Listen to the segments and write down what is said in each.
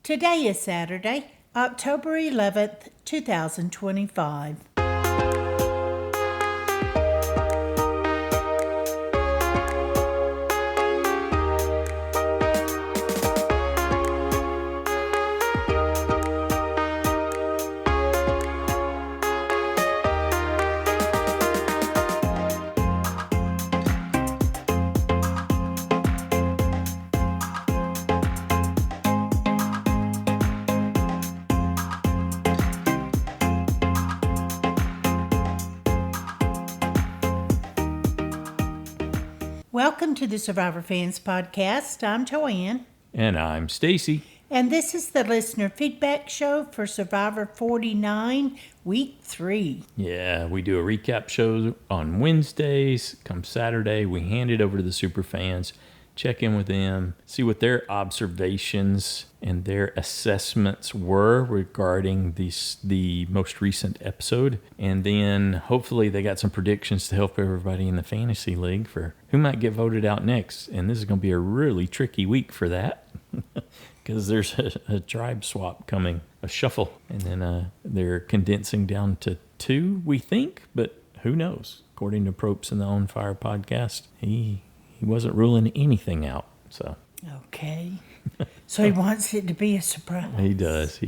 Today is Saturday, October 11th, 2025. Welcome to the Survivor Fans Podcast. I'm Joanne. And I'm Stacy. And this is the listener feedback show for Survivor 49, Week 3. Yeah, we do a recap show on Wednesdays. Come Saturday, we hand it over to the super fans, check in with them, see what their observations and their assessments were regarding the most recent episode. And then hopefully they got some predictions to help everybody in the fantasy league for who might get voted out next. And this is going to be a really tricky week for that because there's a tribe swap coming, a shuffle. And then they're condensing down to 2, we think, but who knows? According to Propes in the On Fire podcast, he wasn't ruling anything out. So Okay. So he wants it to be a surprise. He does.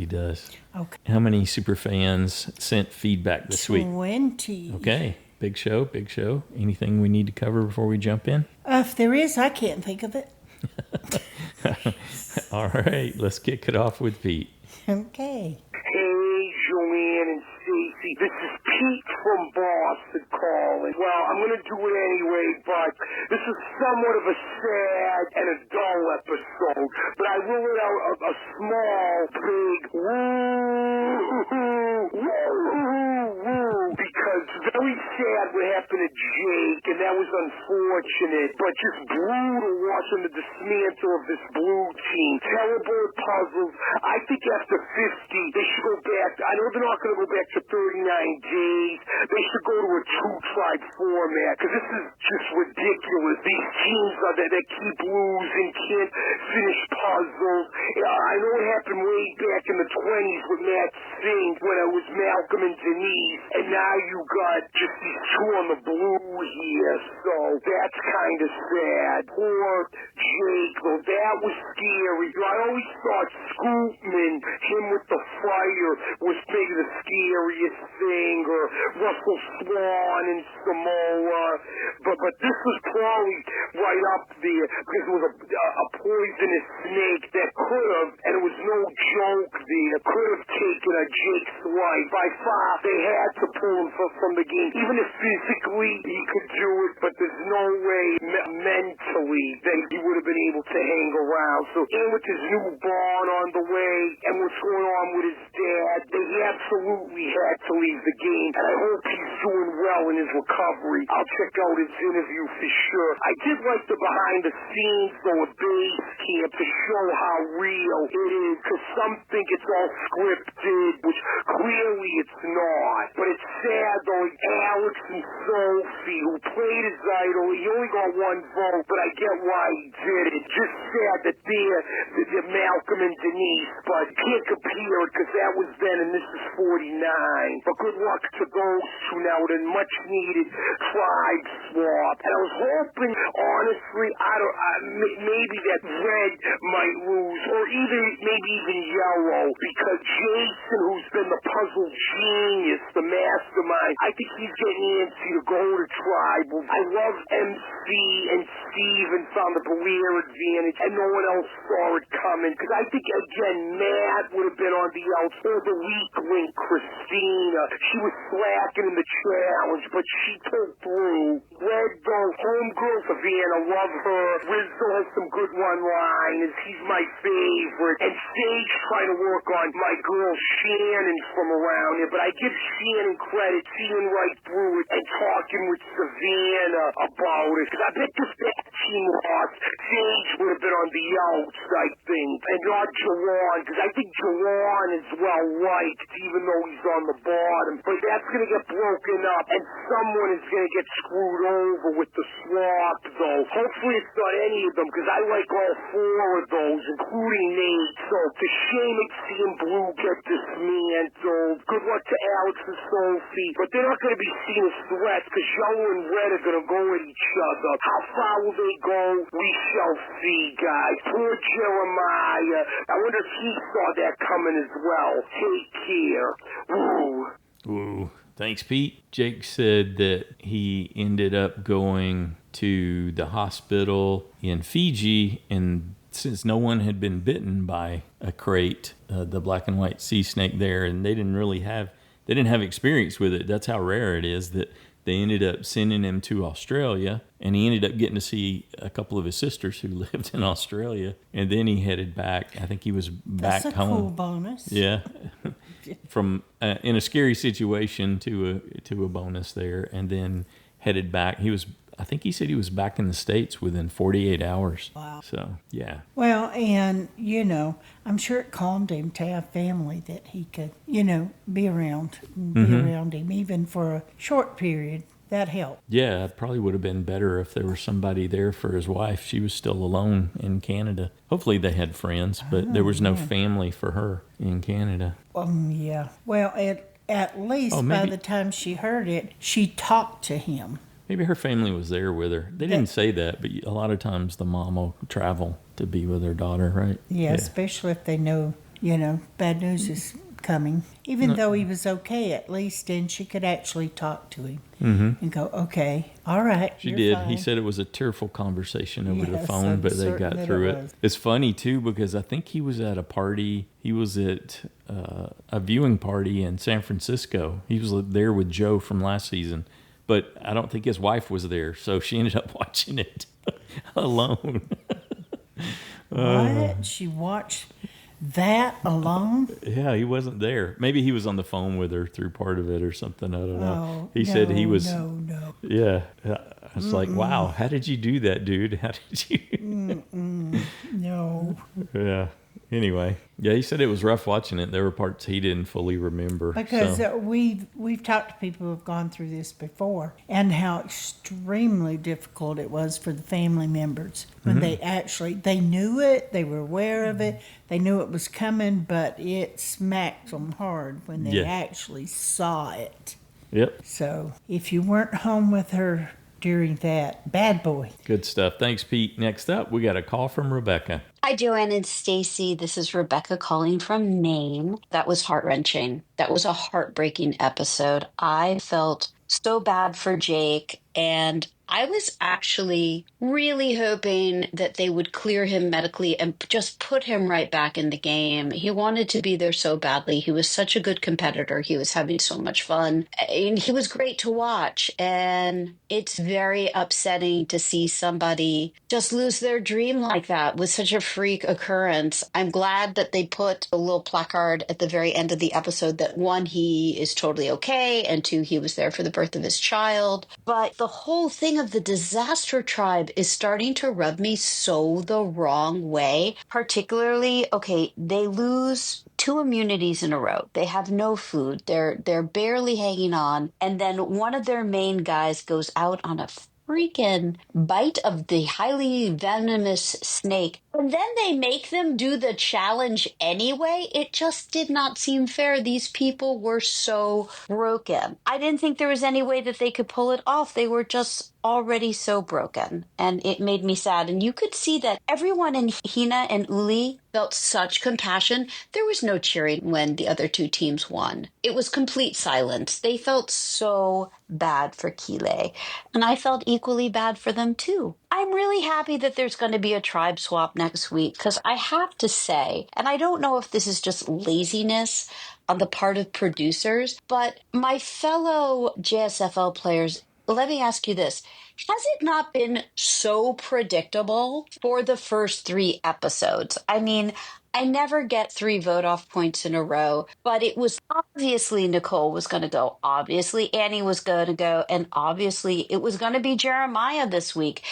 Okay. How many super fans sent feedback this week? 20. Okay. Big show. Anything we need to cover before we jump in? If there is, I can't think of it. All right. Let's kick it off with Pete. Okay. Hey, Joanne and Stacy. This is Pete from Boston calling. Well, I'm going to do it anyway, but this is somewhat of a sad and a dull episode. But I will let out a small, big woo, because very sad what happened to Jake, and that was unfortunate, but just brutal watching the dismantle of this blue team. Terrible puzzles. I think after 50, they should go back. I know they're not going to go back to 39 days. They should go to a 2-tribe format, because this is just ridiculous. These teams that keep losing, can't finish puzzles. I know it happened way back in the 20s with Matt Singh when it was Malcolm and Denise, and now you got just these two on the blue here, so that's kind of sad. Poor Jake, though, that was scary. I always thought Scoopman, him with the fire, was maybe the scariest thing, or Russell Swan and Samoa, but this was probably right up there, because it was a poisonous snake that could have, and it was no joke there, could have taken a Jake's life. By far, they had to pull him from the game, even if physically he could do it, but there's no way mentally that he would have been able to hang around. So, and with his new barn on the way, and what's going on with his dad, they absolutely had to leave the game, and I hope he's doing well in his recovery. I'll check out his interview for sure. I did like the behind the scenes, though, at base camp to show how real it is, because some think it's all scripted, which clearly it's not. But it's sad, though, Alex and Sophie, who played his idol, he only got 1 vote, but I get why he did it. Just sad that they're Malcolm and Denise, but can't compare it, because that was then and this is 49. But good luck to those two now with a much-needed tribe swap. And I was hoping, honestly, maybe that red might lose, or maybe even yellow, because Jason, who's been the puzzle genius, the mastermind, I think he's getting antsy to go to tribal. I love MC and Steven found the Belair advantage, and no one else saw it coming, because I think, again, Matt would have been on the outs, or the weak link, Christina. She was slacking in the challenge, but she pulled through. Red though, homegirl Savannah, love her. Rizzo has some good one-liners. He's my favorite. And Sage trying to work on my girl Shannon from around here, but I give Shannon credit, seeing right through it and talking with Savannah about it, because I bet if that team lost, Sage would have been on the outs, I think, and not Jawan, because I think Jawan is well-liked, even though he's on the bottom. But that's going to get broken up, and someone is going to get screwed over with the swap, though. Hopefully it's not any of them, because I like all 4 of those, including Nate. So to shame at seeing Blue get dismantled. Good luck to Alex and Sophie. But they're not going to be seeing sweats because Yellow and Red are going to go at each other. How far will they go? We shall see, guys. Poor Jeremiah. I wonder if he saw that coming as well. Take care. Woo. Ooh. Thanks, Pete. Jake said that he ended up going to the hospital in Fiji, and since no one had been bitten by a crate, the black and white sea snake there, and they didn't have experience with it. That's how rare it is that they ended up sending him to Australia, and he ended up getting to see a couple of his sisters who lived in Australia, and then he headed back. I think he was back home. That's a cool bonus. Yeah. From in a scary situation to a bonus there, and then headed back. I think he said he was back in the States within 48 hours. Wow. So, yeah. Well, and, I'm sure it calmed him to have family that he could, be around him, even for a short period. That helped. Yeah, it probably would have been better if there was somebody there for his wife. She was still alone in Canada. Hopefully they had friends, but there was no family for her in Canada. Yeah. Well, at least by the time she heard it, she talked to him. Maybe her family was there with her. They didn't say that, but a lot of times the mom will travel to be with her daughter, right? Yeah, especially if they know, bad news is coming. Even though he was okay, at least then she could actually talk to him and go, okay, all right. She did. Fine. He said it was a tearful conversation over the phone, I'm but they got through it. It's funny, too, because I think he was at a party. He was at a viewing party in San Francisco. He was there with Joe from last season. But I don't think his wife was there, so she ended up watching it alone. What? She watched that alone? Yeah, he wasn't there. Maybe he was on the phone with her through part of it or something. I don't know. He said he was. No. Yeah. I was like, wow, how did you do that, dude? How did you? No. Yeah. Anyway, yeah, he said it was rough watching it. There were parts he didn't fully remember. Because we've talked to people who have gone through this before and how extremely difficult it was for the family members when they knew it, they were aware of it, they knew it was coming, but it smacked them hard when they actually saw it. Yep. So if you weren't home with her during that, bad boy. Good stuff. Thanks, Pete. Next up, we got a call from Rebecca. Hi, Joanne and Stacy. This is Rebecca calling from Maine. That was heart-wrenching. That was a heartbreaking episode. I felt so bad for Jake, and I was actually really hoping that they would clear him medically and just put him right back in the game. He wanted to be there so badly. He was such a good competitor. He was having so much fun. And he was great to watch. And it's very upsetting to see somebody just lose their dream like that with such a freak occurrence. I'm glad that they put a little placard at the very end of the episode that, one, he is totally okay, and two, he was there for the birth of his child. But the whole thing of the disaster tribe is starting to rub me so the wrong way. Particularly, they lose 2 immunities in a row. They have no food. They're barely hanging on. And then one of their main guys goes out on a freaking bite of the highly venomous snake. And then they make them do the challenge anyway. It just did not seem fair. These people were so broken. I didn't think there was any way that they could pull it off. They were just already so broken. And it made me sad. And you could see that everyone in Hina and Uli felt such compassion. There was no cheering when the other 2 teams won. It was complete silence. They felt so bad for Kile. And I felt equally bad for them too. I'm really happy that there's going to be a tribe swap next week, because I have to say, and I don't know if this is just laziness on the part of producers, but my fellow JSFL players, let me ask you this. Has it not been so predictable for the first 3 episodes? I mean, I never get 3 vote-off points in a row, but it was obviously Nicole was going to go, obviously Annie was going to go, and obviously it was going to be Jeremiah this week.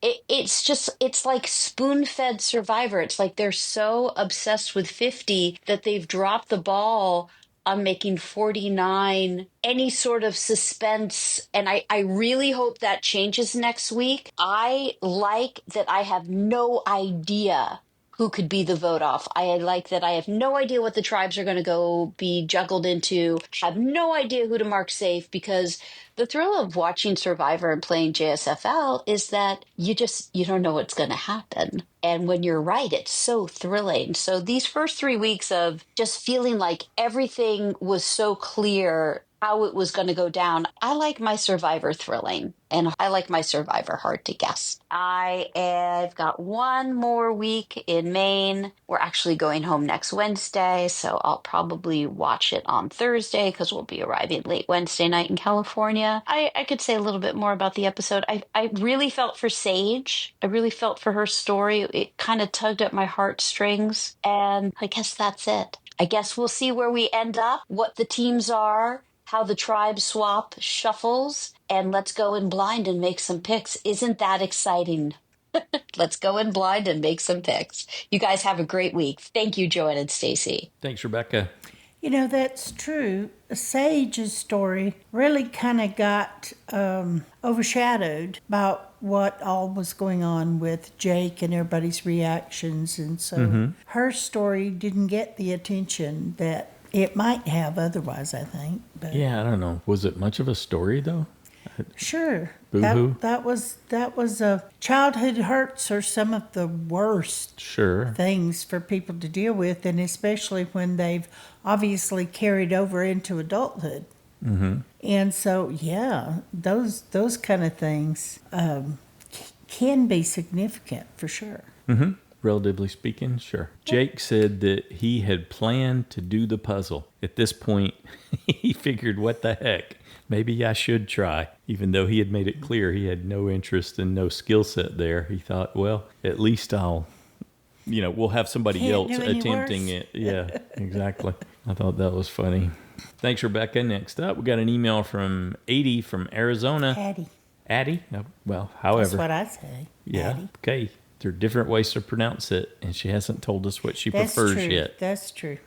It's like spoon-fed Survivor. It's like they're so obsessed with 50 that they've dropped the ball on making 49 any sort of suspense. And I really hope that changes next week. I like that I have no idea who could be the vote off. I like that I have no idea what the tribes are going to go be juggled into. Have no idea who to mark safe, because the thrill of watching Survivor and playing JSFL is that you don't know what's going to happen. And when you're right, it's so thrilling. So these first 3 weeks of just feeling like everything was so clear how it was going to go down. I like my Survivor thrilling, and I like my Survivor hard to guess. I have got one more week in Maine. We're actually going home next Wednesday, so I'll probably watch it on Thursday because we'll be arriving late Wednesday night in California. I could say a little bit more about the episode. I really felt for Sage. I really felt for her story. It kind of tugged at my heartstrings, and I guess that's it. I guess we'll see where we end up, what the teams are, how the tribe swap shuffles, and let's go in blind and make some picks. Isn't that exciting? Let's go in blind and make some picks. You guys have a great week. Thank you, Joanne and Stacy. Thanks, Rebecca. You know, that's true. Sage's story really kind of got overshadowed by what all was going on with Jake and everybody's reactions. And so her story didn't get the attention that it might have otherwise, I think. But Yeah, I don't know. Was it much of a story, though? sure. Boo-hoo. That was a childhood hurts are some of the worst Sure. things for people to deal with, and especially when they've obviously carried over into adulthood. And so, yeah, those kind of things can be significant for sure. Relatively speaking, sure. Jake said that he had planned to do the puzzle. At this point, he figured, what the heck? Maybe I should try. Even though he had made it clear he had no interest and no skill set there, he thought, well, at least we'll have somebody Can't else do any attempting worse. it. Yeah, exactly. I thought that was funny. Thanks, Rebecca. Next up, we got an email from Adi from Arizona. Addie. Addie? Well, however. That's what I say. Yeah. Addie. Okay. There are different ways to pronounce it, and she hasn't told us what she That's prefers true. yet. That's true.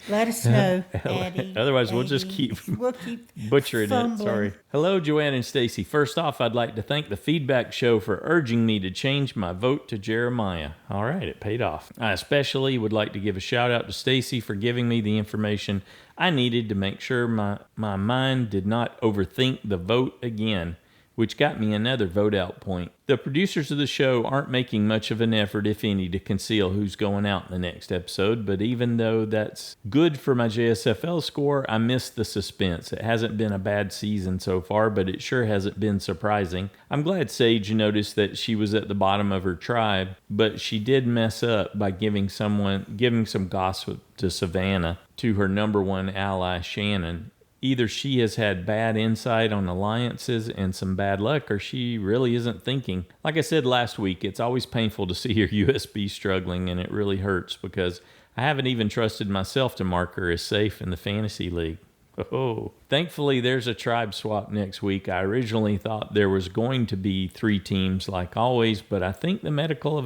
Let us know, Addie. Otherwise, we'll just Addie. keep We'll keep butchering it. fumbling. Sorry. Hello, Joanne and Stacy. First off, I'd like to thank the feedback show for urging me to change my vote to Jeremiah. All right, it paid off. I especially would like to give a shout out to Stacy for giving me the information I needed to make sure my mind did not overthink the vote again, which got me another vote out point. The producers of the show aren't making much of an effort, if any, to conceal who's going out in the next episode, but even though that's good for my JSFL score, I miss the suspense. It hasn't been a bad season so far, but it sure hasn't been surprising. I'm glad Sage noticed that she was at the bottom of her tribe, but she did mess up by giving some gossip to Savannah, to her number one ally, Shannon. Either she has had bad insight on alliances and some bad luck, or she really isn't thinking. Like I said last week, it's always painful to see your USB struggling, and it really hurts because I haven't even trusted myself to mark her as safe in the fantasy league. Oh, thankfully there's a tribe swap next week. I originally thought there was going to be 3 teams like always, but I think the medical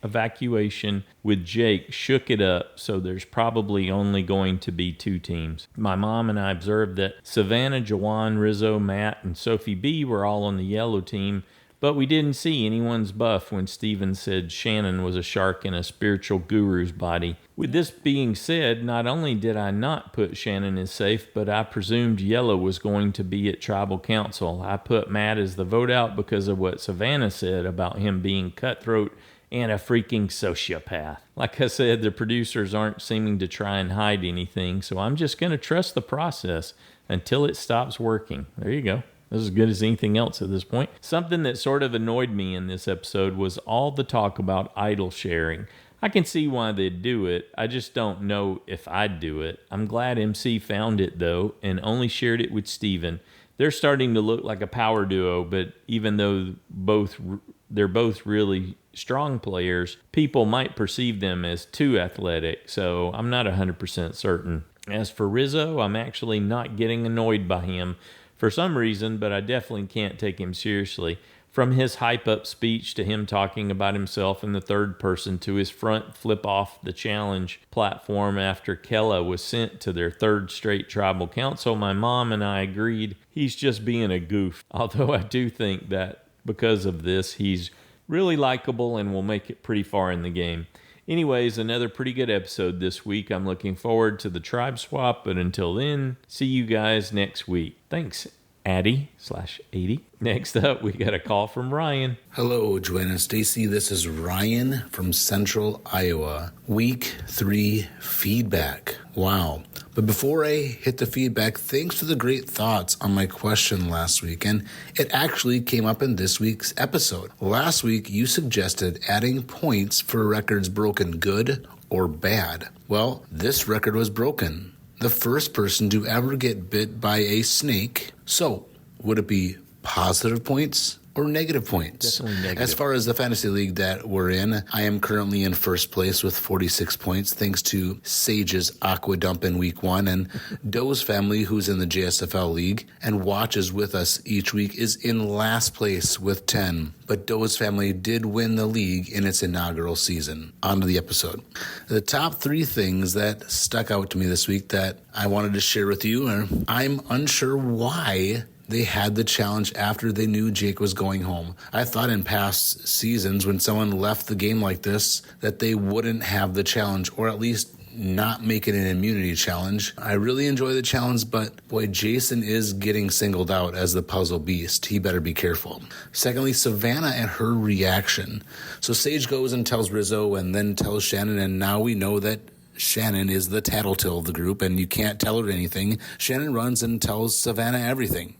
evacuation with Jake shook it up, so there's probably only going to be 2 teams. My mom and I observed that Savannah, Jawan, Rizzo, Matt, and Sophie B were all on the yellow team, but we didn't see anyone's buff when Steven said Shannon was a shark in a spiritual guru's body. With this being said, not only did I not put Shannon as safe, but I presumed yellow was going to be at tribal council. I put Matt as the vote out because of what Savannah said about him being cutthroat and a freaking sociopath. Like I said, the producers aren't seeming to try and hide anything, so I'm just going to trust the process until it stops working. There you go. This is as good as anything else at this point. Something that sort of annoyed me in this episode was all the talk about idol sharing. I can see why they'd do it. I just don't know if I'd do it. I'm glad MC found it, though, and only shared it with Steven. They're starting to look like a power duo, but even though they're both really strong players, people might perceive them as too athletic, so I'm not 100% certain. As for Rizzo, I'm actually not getting annoyed by him for some reason, but I definitely can't take him seriously. From his hype-up speech to him talking about himself in the third person to his front flip off the challenge platform after Kella was sent to their third straight tribal council, my mom and I agreed he's just being a goof. Although I do think that because of this, he's really likable and will make it pretty far in the game. Anyways, another pretty good episode this week. I'm looking forward to the tribe swap, but until then, see you guys next week. Thanks, Addy/80. Next up, we got a call from Ryan. Hello, Joanna and Stacy. This is Ryan from Central Iowa. Week 3 feedback. Wow. But before I hit the feedback, thanks for the great thoughts on my question last week. And it actually came up in this week's episode. Last week, you suggested adding points for records broken good or bad. Well, this record was broken. The first person to ever get bit by a snake. So, would it be positive points or negative points? Definitely negative. As far as the fantasy league that we're in, I am currently in first place with 46 points, thanks to Sage's Aqua Dump in week 1, and Doe's family, who's in the JSFL league and watches with us each week, is in last place with 10. But Doe's family did win the league in its inaugural season. On to the episode. The top 3 things that stuck out to me this week that I wanted to share with you are, I'm unsure why they had the challenge after they knew Jake was going home. I thought in past seasons when someone left the game like this that they wouldn't have the challenge, or at least not make it an immunity challenge. I really enjoy the challenge, but boy, Jason is getting singled out as the puzzle beast. He better be careful. Secondly, Savannah and her reaction. So Sage goes and tells Rizzo and then tells Shannon, and now we know that Shannon is the tattletale of the group and you can't tell her anything. Shannon runs and tells Savannah everything.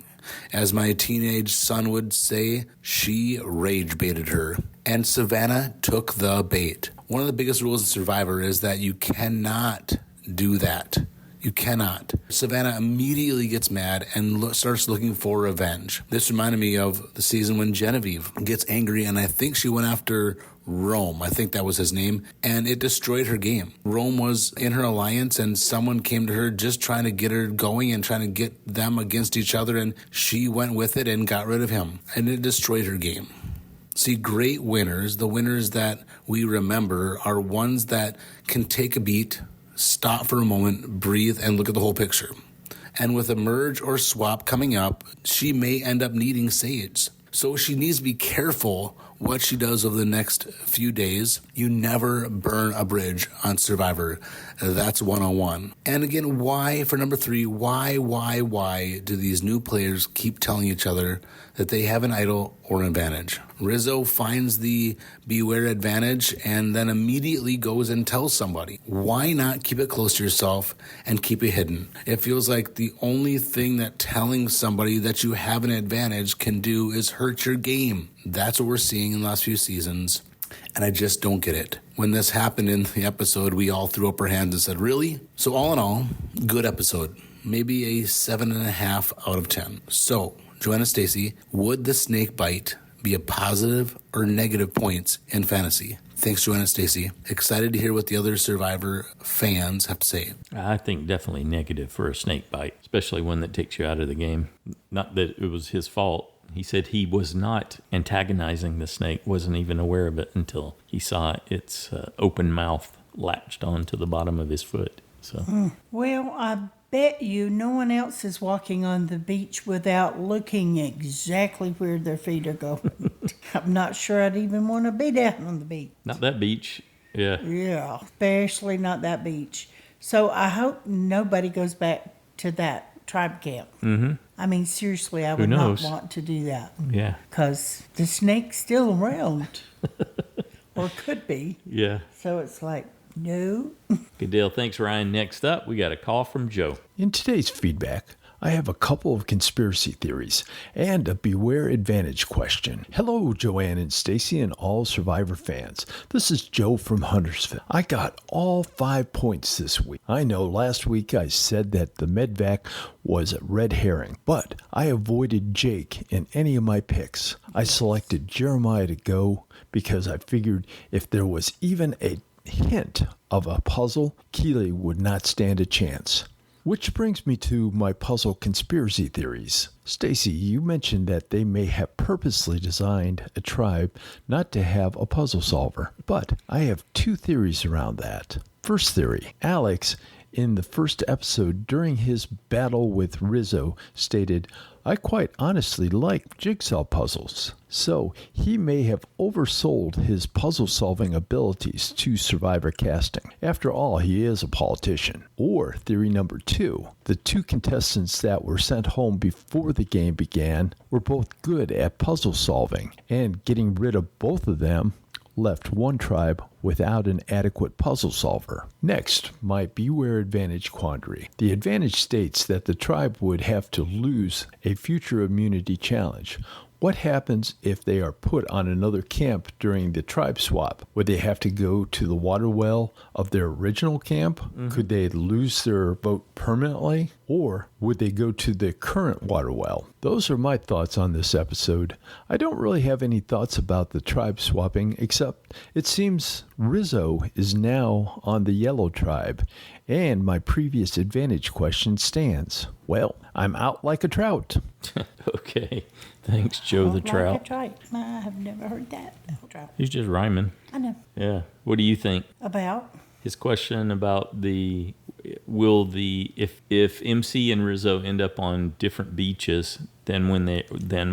As my teenage son would say, she rage baited her. And Savannah took the bait. One of the biggest rules of Survivor is that you cannot do that. You cannot. Savannah immediately gets mad and starts looking for revenge. This reminded me of the season when Genevieve gets angry, and I think she went after Rome. I think that was his name, and it destroyed her game. Rome was in her alliance, and someone came to her just trying to get her going and trying to get them against each other, and she went with it and got rid of him, and it destroyed her game. See, great winners, the winners that we remember, are ones that can take a beat, stop for a moment, breathe, and look at the whole picture. And with a merge or swap coming up, she may end up needing Sage. So she needs to be careful what she does over the next few days. You never burn a bridge on Survivor. That's 101. And again, why, for number 3, why do these new players keep telling each other that they have an idol or an advantage? Rizzo finds the beware advantage and then immediately goes and tells somebody. Why not keep it close to yourself and keep it hidden? It feels like the only thing that telling somebody that you have an advantage can do is hurt your game. That's what we're seeing in the last few seasons, and I just don't get it. When this happened in the episode, we all threw up our hands and said, really? So all in all, good episode. Maybe a 7.5 out of 10. So, Joanna Stacy, would the snake bite be a positive or negative points in fantasy? Thanks, Joanna Stacy. Excited to hear what the other Survivor fans have to say. I think definitely negative for a snake bite, especially one that takes you out of the game. Not that it was his fault. He said he was not antagonizing the snake, wasn't even aware of it until he saw its open mouth latched onto the bottom of his foot. So, Well, I bet you no one else is walking on the beach without looking exactly where their feet are going. I'm not sure I'd even want to be down on the beach. not that beach. Yeah. Yeah, especially not that beach. So I hope nobody goes back to that tribe camp. Mm-hmm. I mean, seriously, I would not want to do that. Yeah. Because the snake's still around. Or could be. Yeah. So it's like, no. Good deal. Thanks, Ryan. Next up, we got a call from Joe. In today's feedback, I have a couple of conspiracy theories and a Beware Advantage question. Hello, Joanne and Stacy and all Survivor fans. This is Joe from Huntersville. I got all 5 points this week. I know last week I said that the medvac was a red herring, but I avoided Jake in any of my picks. I selected Jeremiah to go because I figured if there was even a hint of a puzzle, Keely would not stand a chance. Which brings me to my puzzle conspiracy theories. Stacy, you mentioned that they may have purposely designed a tribe not to have a puzzle solver, but I have 2 theories around that. First theory, Alex in the first episode during his battle with Rizzo stated, "I quite honestly like jigsaw puzzles." So he may have oversold his puzzle-solving abilities to Survivor casting. After all, he is a politician. Or theory number 2, the 2 contestants that were sent home before the game began were both good at puzzle solving, and getting rid of both of them left one tribe without an adequate puzzle solver. Next, my Beware Advantage quandary. The advantage states that the tribe would have to lose a future immunity challenge. What happens if they are put on another camp during the tribe swap? Would they have to go to the water well of their original camp? Could they lose their vote permanently? Or would they go to the current water well? Those are my thoughts on this episode. I don't really have any thoughts about the tribe swapping, except it seems Rizzo is now on the yellow tribe, and my previous advantage question stands. Well, I'm out like a trout. Okay. Thanks, Joe the Trout. Like a trout. I have never heard that. Trout. He's just rhyming. I know. Yeah. What do you think? About? His question about if MC and Rizzo end up on different beaches than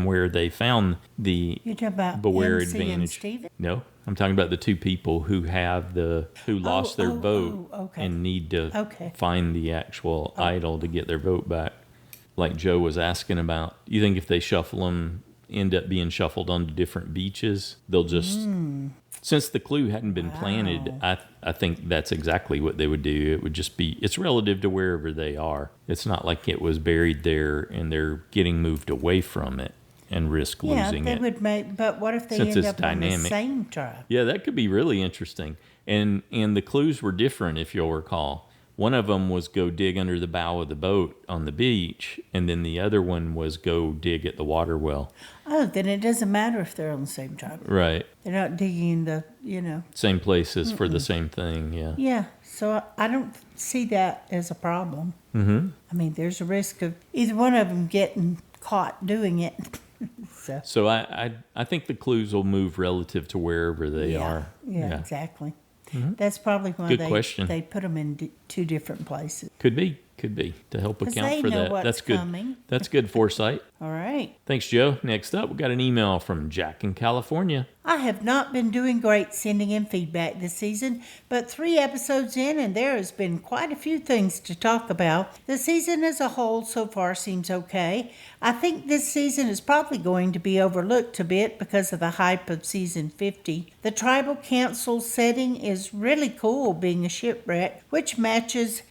where they found the You're talking about Beware MC Advantage. and Steven? No, I'm talking about the 2 people who lost their vote okay. and need to Okay. find the actual idol to get their vote back. Like Joe was asking about, you think if they shuffle them, end up being shuffled onto different beaches, they'll just... Since the clue hadn't been planted, I think that's exactly what they would do. It would just be, it's relative to wherever they are. It's not like it was buried there and they're getting moved away from it and risk losing it. Would make, but what if they Since end it's up on the dynamic. same tribe? Yeah, that could be really interesting. And the clues were different, if you'll recall. One of them was go dig under the bow of the boat on the beach, and then the other one was go dig at the water well. Oh, then it doesn't matter if they're on the same tribe. Right. They're not digging Same places for the same thing, yeah. Yeah, so I don't see that as a problem. Mm-hmm. I mean, there's a risk of either one of them getting caught doing it. So I think the clues will move relative to wherever they are. Yeah, exactly. Mm-hmm. That's probably why Good question. they put them in 2 different places. Could be to help 'Cause account they for know that. what's That's good. coming. That's good foresight. All right. Thanks, Joe. Next up, we got an email from Jack in California. I have not been doing great sending in feedback this season, but 3 episodes in and there has been quite a few things to talk about. The season as a whole so far seems okay. I think this season is probably going to be overlooked a bit because of the hype of season 50. The tribal council setting is really cool, being a shipwreck, which matches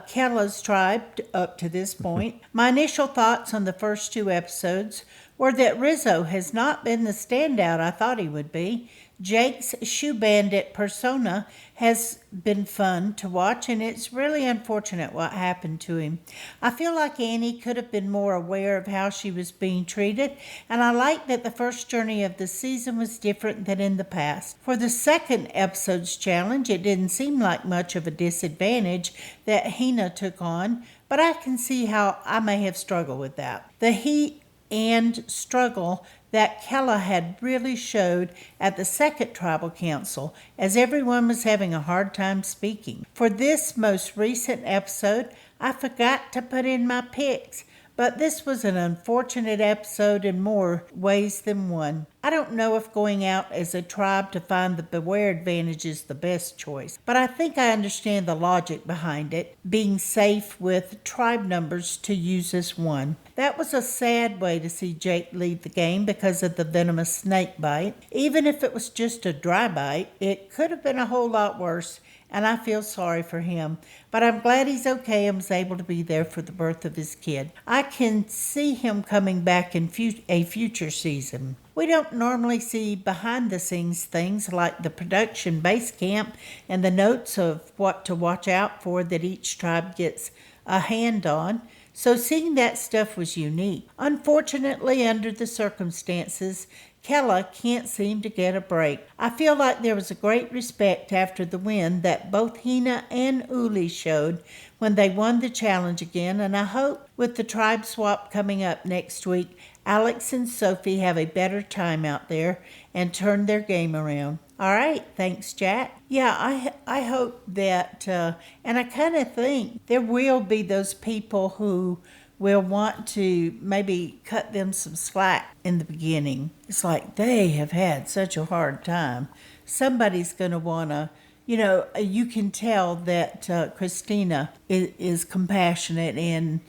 Kella's tribe up to this point. My initial thoughts on the first 2 episodes were that Rizzo has not been the standout I thought he would be. Jake's shoe bandit persona has been fun to watch, and it's really unfortunate what happened to him. I feel like Annie could have been more aware of how she was being treated, and I like that the first journey of the season was different than in the past. For the second episode's challenge, it didn't seem like much of a disadvantage that Hina took on, but I can see how I may have struggled with that. The heat and struggle that Kella had really showed at the second tribal council, as everyone was having a hard time speaking. For this most recent episode, I forgot to put in my picks, but this was an unfortunate episode in more ways than one. I don't know if going out as a tribe to find the Beware Advantage is the best choice, but I think I understand the logic behind it, being safe with tribe numbers to use as one. That was a sad way to see Jake leave the game because of the venomous snake bite. Even if it was just a dry bite, it could have been a whole lot worse, and I feel sorry for him. But I'm glad he's okay and was able to be there for the birth of his kid. I can see him coming back in a future season. We don't normally see behind-the-scenes things like the production base camp and the notes of what to watch out for that each tribe gets a hand on. So seeing that stuff was unique. Unfortunately, under the circumstances, Kella can't seem to get a break. I feel like there was a great respect after the win that both Hina and Uli showed when they won the challenge again, and I hope with the tribe swap coming up next week, Alex and Sophie have a better time out there and turn their game around. All right, thanks, Jack. Yeah, I hope that, and I kind of think there will be those people who will want to maybe cut them some slack in the beginning. It's like they have had such a hard time. Somebody's going to want to, you can tell that Christina is compassionate, and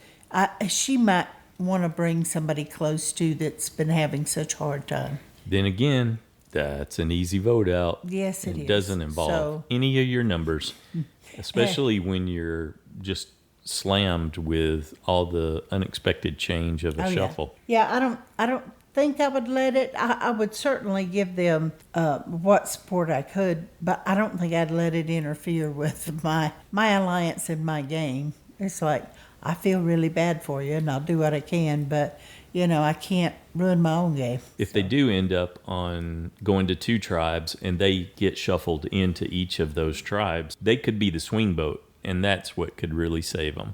she might want to bring somebody close to that's been having such a hard time. Then again, that's an easy vote out. Yes, it is. It doesn't involve any of your numbers, especially when you're just slammed with all the unexpected change of a shuffle. Yeah, I don't think I would let it. I would certainly give them what support I could, but I don't think I'd let it interfere with my alliance and my game. It's like, I feel really bad for you, and I'll do what I can, but I can't ruin my own game. If they do end up on going to 2 tribes and they get shuffled into each of those tribes, they could be the swing vote. And that's what could really save them.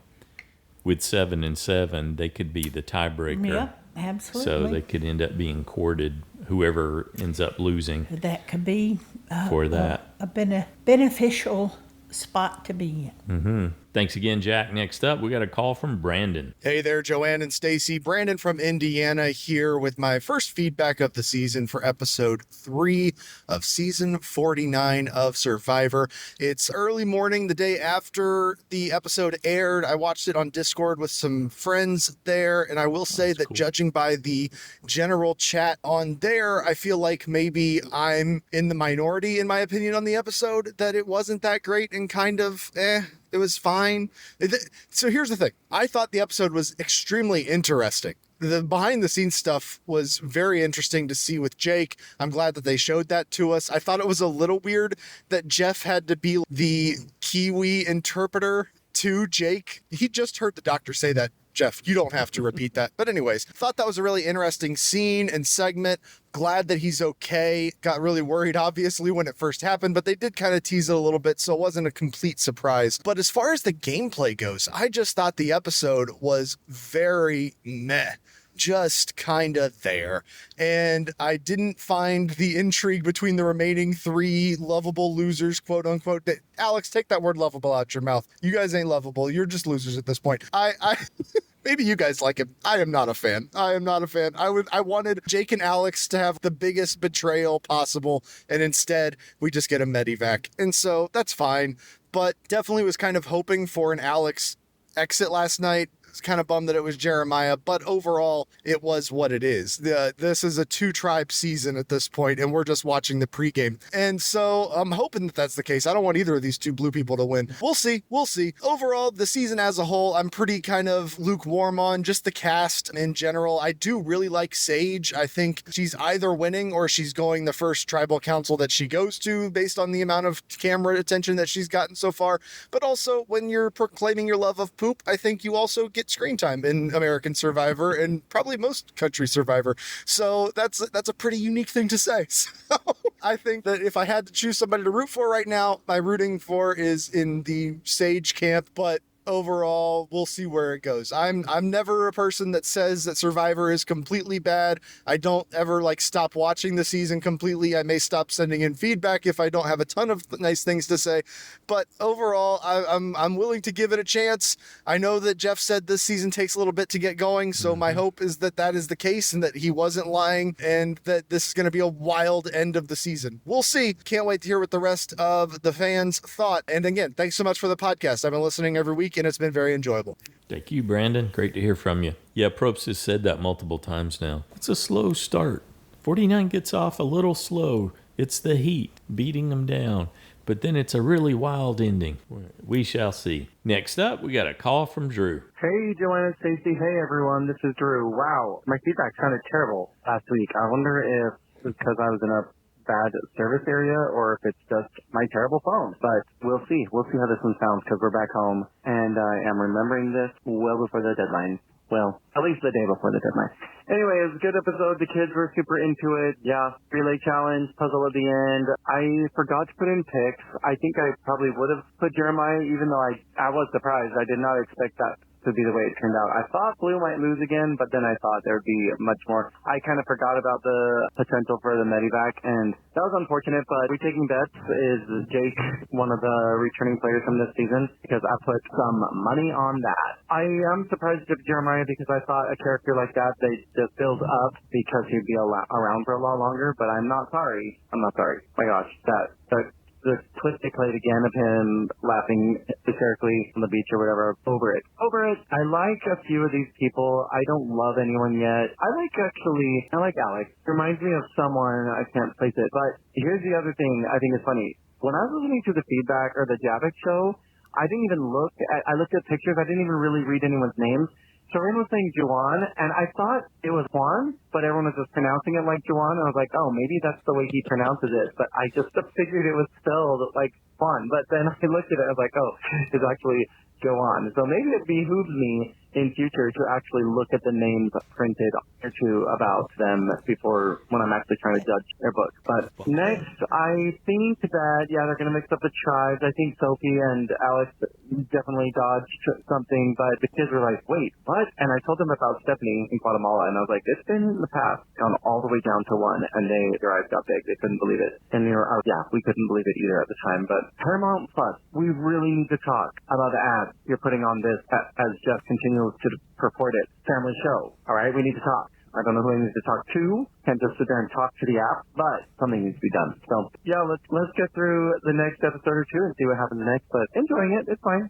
With 7 and 7, they could be the tiebreaker. Yeah, absolutely. So they could end up being courted, whoever ends up losing. That could be for that. a beneficial spot to be in. Mm-hmm. Thanks again, Jack. Next up, we got a call from Brandon. Hey there, Joanne and Stacy. Brandon from Indiana here with my first feedback of the season for episode 3 of season 49 of Survivor. It's early morning, the day after the episode aired. I watched it on Discord with some friends there, and I will say that judging by the general chat on there, I feel like maybe I'm in the minority in my opinion on the episode, that it wasn't that great and kind of it was fine. So here's the thing. I thought the episode was extremely interesting. The behind the scenes stuff was very interesting to see with Jake. I'm glad that they showed that to us. I thought it was a little weird that Jeff had to be the Kiwi interpreter to Jake. He just heard the doctor say that. Jeff, you don't have to repeat that. But anyways, thought that was a really interesting scene and segment. Glad that he's okay. Got really worried, obviously, when it first happened, but they did kind of tease it a little bit, so it wasn't a complete surprise. But as far as the gameplay goes, I just thought the episode was very meh. Just kind of there. And I didn't find the intrigue between the remaining 3 lovable losers, quote unquote. Alex, take that word lovable out your mouth. You guys ain't lovable. You're just losers at this point. I maybe you guys like him. I am not a fan. I wanted Jake and Alex to have the biggest betrayal possible, and instead we just get a medevac. And so that's fine, but definitely was kind of hoping for an Alex exit last night. It's kind of bummed that it was Jeremiah, but overall, it was what it is. This is a 2-tribe season at this point, and we're just watching the pregame. And so I'm hoping that that's the case. I don't want either of these 2 blue people to win. We'll see. Overall, the season as a whole, I'm pretty kind of lukewarm on just the cast in general. I do really like Sage. I think she's either winning or she's going the first tribal council that she goes to based on the amount of camera attention that she's gotten so far. But also, when you're proclaiming your love of poop, I think you also get screen time in American Survivor and probably most country Survivor. So that's a pretty unique thing to say. So I think that if I had to choose somebody to root for right now, my rooting for is in the Sage camp, but overall, we'll see where it goes. I'm never a person that says that Survivor is completely bad. I don't ever stop watching the season completely. I may stop sending in feedback if I don't have a ton of nice things to say. But overall, I'm willing to give it a chance. I know that Jeff said this season takes a little bit to get going, so my hope is that that is the case and that he wasn't lying and that this is going to be a wild end of the season. We'll see. Can't wait to hear what the rest of the fans thought. And again, thanks so much for the podcast. I've been listening every week, and it's been very enjoyable. Thank you, Brandon. Great to hear from you. Yeah, Probst has said that multiple times now. It's a slow start. 49 gets off a little slow. It's the heat beating them down. But then it's a really wild ending. We shall see. Next up, we got a call from Drew. Hey, Joanna, Stacy. Hey, everyone. This is Drew. Wow, my feedback sounded terrible last week. I wonder if it's because I was in a bad service area or if it's just my terrible phone. But we'll see. We'll see how this one sounds because we're back home. And I am remembering this well before the deadline. Well, at least the day before the deadline. Anyway, it was a good episode. The kids were super into it. Yeah, relay challenge, puzzle at the end. I forgot to put in picks. I think I probably would have put Jeremiah, even though I was surprised. I did not expect that to be the way it turned out. I thought Blue might lose again, but then I thought there would be much more. I kind of forgot about the potential for the Medivac, and that was unfortunate, but we taking bets. Is Jake one of the returning players from this season? Because I put some money on that. I am surprised with Jeremiah because I thought a character like that, they just build up because he'd be around for a lot longer, but I'm not sorry. My gosh, the twist they played again of him laughing hysterically on the beach or whatever, over it. I like a few of these people. I don't love anyone yet. I like Alex. Reminds me of someone, I can't place it. But here's the other thing I think is funny. When I was listening to the feedback or the Javik show, I looked at pictures. I didn't even really read anyone's names. Soren was saying Juan, and I thought it was Juan, but everyone was just pronouncing it like Juan, and I was like, oh, maybe that's the way he pronounces it, but I just figured it was spelled like Juan, but then I looked at it, I was like, oh, it's actually Joan. So maybe it behooves me in future to actually look at the names printed or two about them before when I'm actually trying to judge their book. But next, I think that, they're going to mix up the tribes. I think Sophie and Alex definitely dodged something, but the kids were like, wait, what? And I told them about Stephanie in Guatemala, and I was like, it's been in the past, gone all the way down to one, and their eyes got big. They couldn't believe it. And they were, we couldn't believe it either at the time. But Paramount Plus, we really need to talk about the ads you're putting on this as Jeff continues to purport it. Family show. All right, we need to talk. I don't know who I need to talk to. Can't just sit there and talk to the app, but something needs to be done. So let's get through the next episode or two and see what happens next. But enjoying it. It's fine.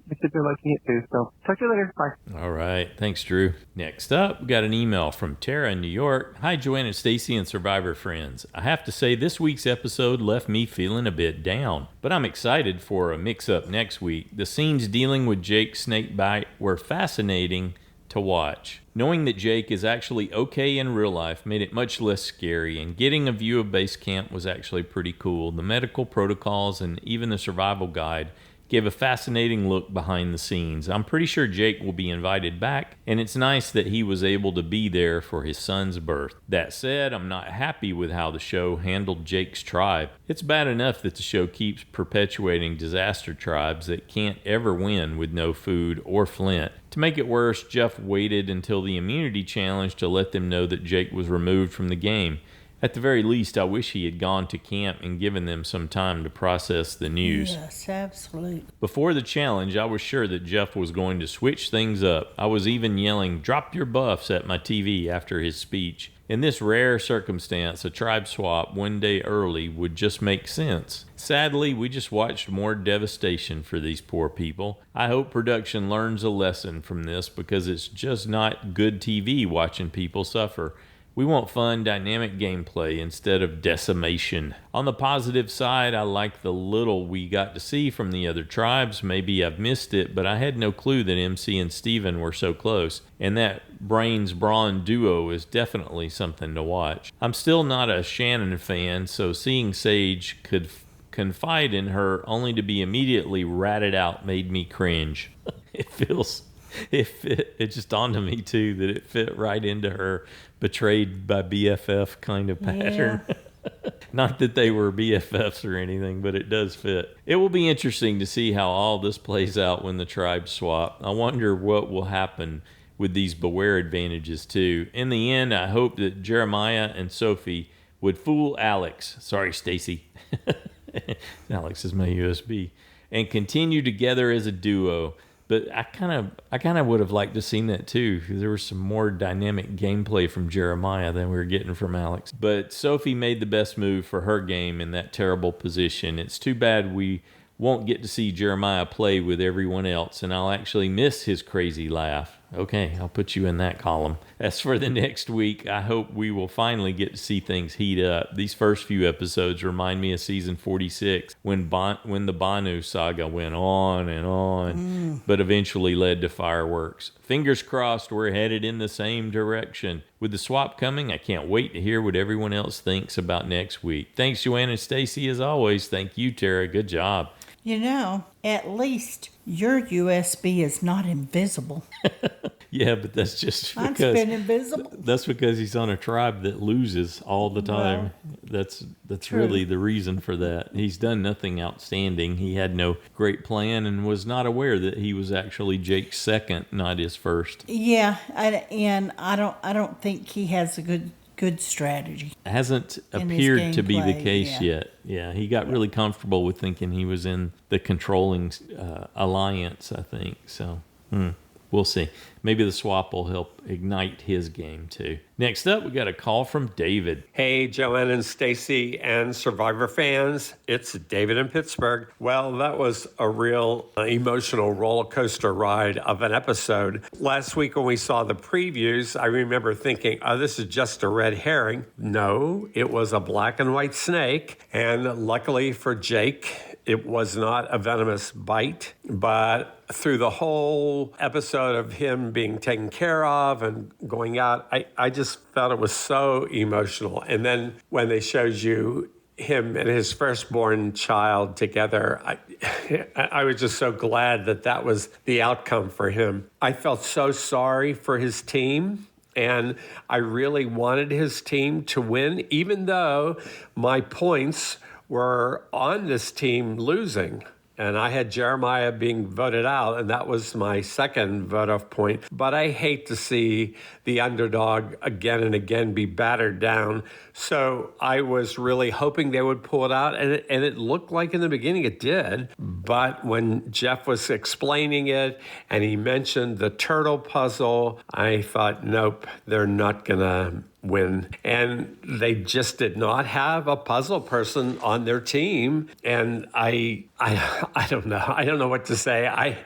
The kids are liking it too. So talk to you later. Bye. All right. Thanks, Drew. Next up, we got an email from Tara in New York. Hi, Joanna, Stacy, and Survivor friends. I have to say this week's episode left me feeling a bit down, but I'm excited for a mix-up next week. The scenes dealing with Jake's snake bite were fascinating to watch. Knowing that Jake is actually okay in real life made it much less scary, and getting a view of base camp was actually pretty cool. The medical protocols and even the survival guide gave a fascinating look behind the scenes. I'm pretty sure Jake will be invited back, and it's nice that he was able to be there for his son's birth. That said, I'm not happy with how the show handled Jake's tribe. It's bad enough that the show keeps perpetuating disaster tribes that can't ever win with no food or flint. To make it worse, Jeff waited until the immunity challenge to let them know that Jake was removed from the game. At the very least, I wish he had gone to camp and given them some time to process the news. Yes, absolutely. Before the challenge, I was sure that Jeff was going to switch things up. I was even yelling, "Drop your buffs," at my TV after his speech. In this rare circumstance, a tribe swap one day early would just make sense. Sadly, we just watched more devastation for these poor people. I hope production learns a lesson from this, because it's just not good TV watching people suffer. We want fun, dynamic gameplay instead of decimation. On the positive side, I like the little we got to see from the other tribes. Maybe I've missed it, but I had no clue that MC and Steven were so close. And that Brains-Brawn duo is definitely something to watch. I'm still not a Shannon fan, so seeing Sage could confide in her only to be immediately ratted out made me cringe. It just dawned on me too that it fit right into her betrayed by BFF kind of pattern. Yeah. Not that they were BFFs or anything, but it does fit. It will be interesting to see how all this plays out when the tribes swap. I wonder what will happen with these beware advantages too. In the end, I hope that Jeremiah and Sophie would fool Alex. Sorry, Stacy. Alex is my USB. And continue together as a duo. But I kind of would have liked to seen that too, because there was some more dynamic gameplay from Jeremiah than we were getting from Alex. But Sophie made the best move for her game in that terrible position. It's too bad we won't get to see Jeremiah play with everyone else, and I'll actually miss his crazy laugh. Okay, I'll put you in that column. As for the next week, I hope we will finally get to see things heat up. These first few episodes remind me of season 46, when the Banu saga went on and on, but eventually led to fireworks. Fingers crossed we're headed in the same direction. With the swap coming, I can't wait to hear what everyone else thinks about next week. Thanks, Joanna and Stacy, as always. Thank you, Tara. Good job. You know, at least your USB is not invisible. Yeah, but that's just Mine's because been invisible. that's because he's on a tribe that loses all the time. That's true. really the reason for that. He's done nothing outstanding. He had no great plan and was not aware that he was actually Jake's second, not his first. Yeah, and I don't think he has a good strategy. Hasn't In his appeared to be the gameplay, case yeah. yet. Yeah, he got really comfortable with thinking he was in the controlling alliance, I think. So, we'll see. Maybe the swap will help ignite his game, too. Next up, we got a call from David. Hey, Joanne and Stacy and Survivor fans. It's David in Pittsburgh. Well, that was a real emotional roller coaster ride of an episode. Last week when we saw the previews, I remember thinking, oh, this is just a red herring. No, it was a black and white snake. And luckily for Jake, it was not a venomous bite, but through the whole episode of him being taken care of and going out, I just felt it was so emotional. And then when they showed you him and his firstborn child together, I was just so glad that was the outcome for him. I felt so sorry for his team. And I really wanted his team to win, even though my points were on this team losing. And I had Jeremiah being voted out, and that was my second vote-off point. But I hate to see the underdog again and again be battered down. So I was really hoping they would pull it out, and it looked like in the beginning it did. But when Jeff was explaining it, and he mentioned the turtle puzzle, I thought, nope, they're not going to win. And they just did not have a puzzle person on their team. And I don't know. I don't know what to say. I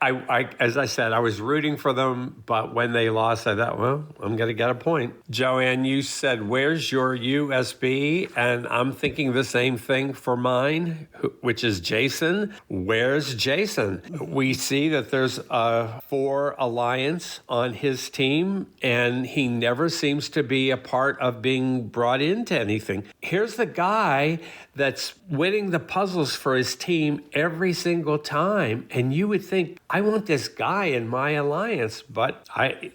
as I said, I was rooting for them, but when they lost, I thought, well, I'm going to get a point. Joanne, you said, where's your USB? And I'm thinking the same thing for mine, which is Jason. Where's Jason? We see that there's a 4 alliance on his team, and he never seems to be a part of being brought into anything. Here's the guy that's winning the puzzles for his team every single time. And you would think, I want this guy in my alliance, but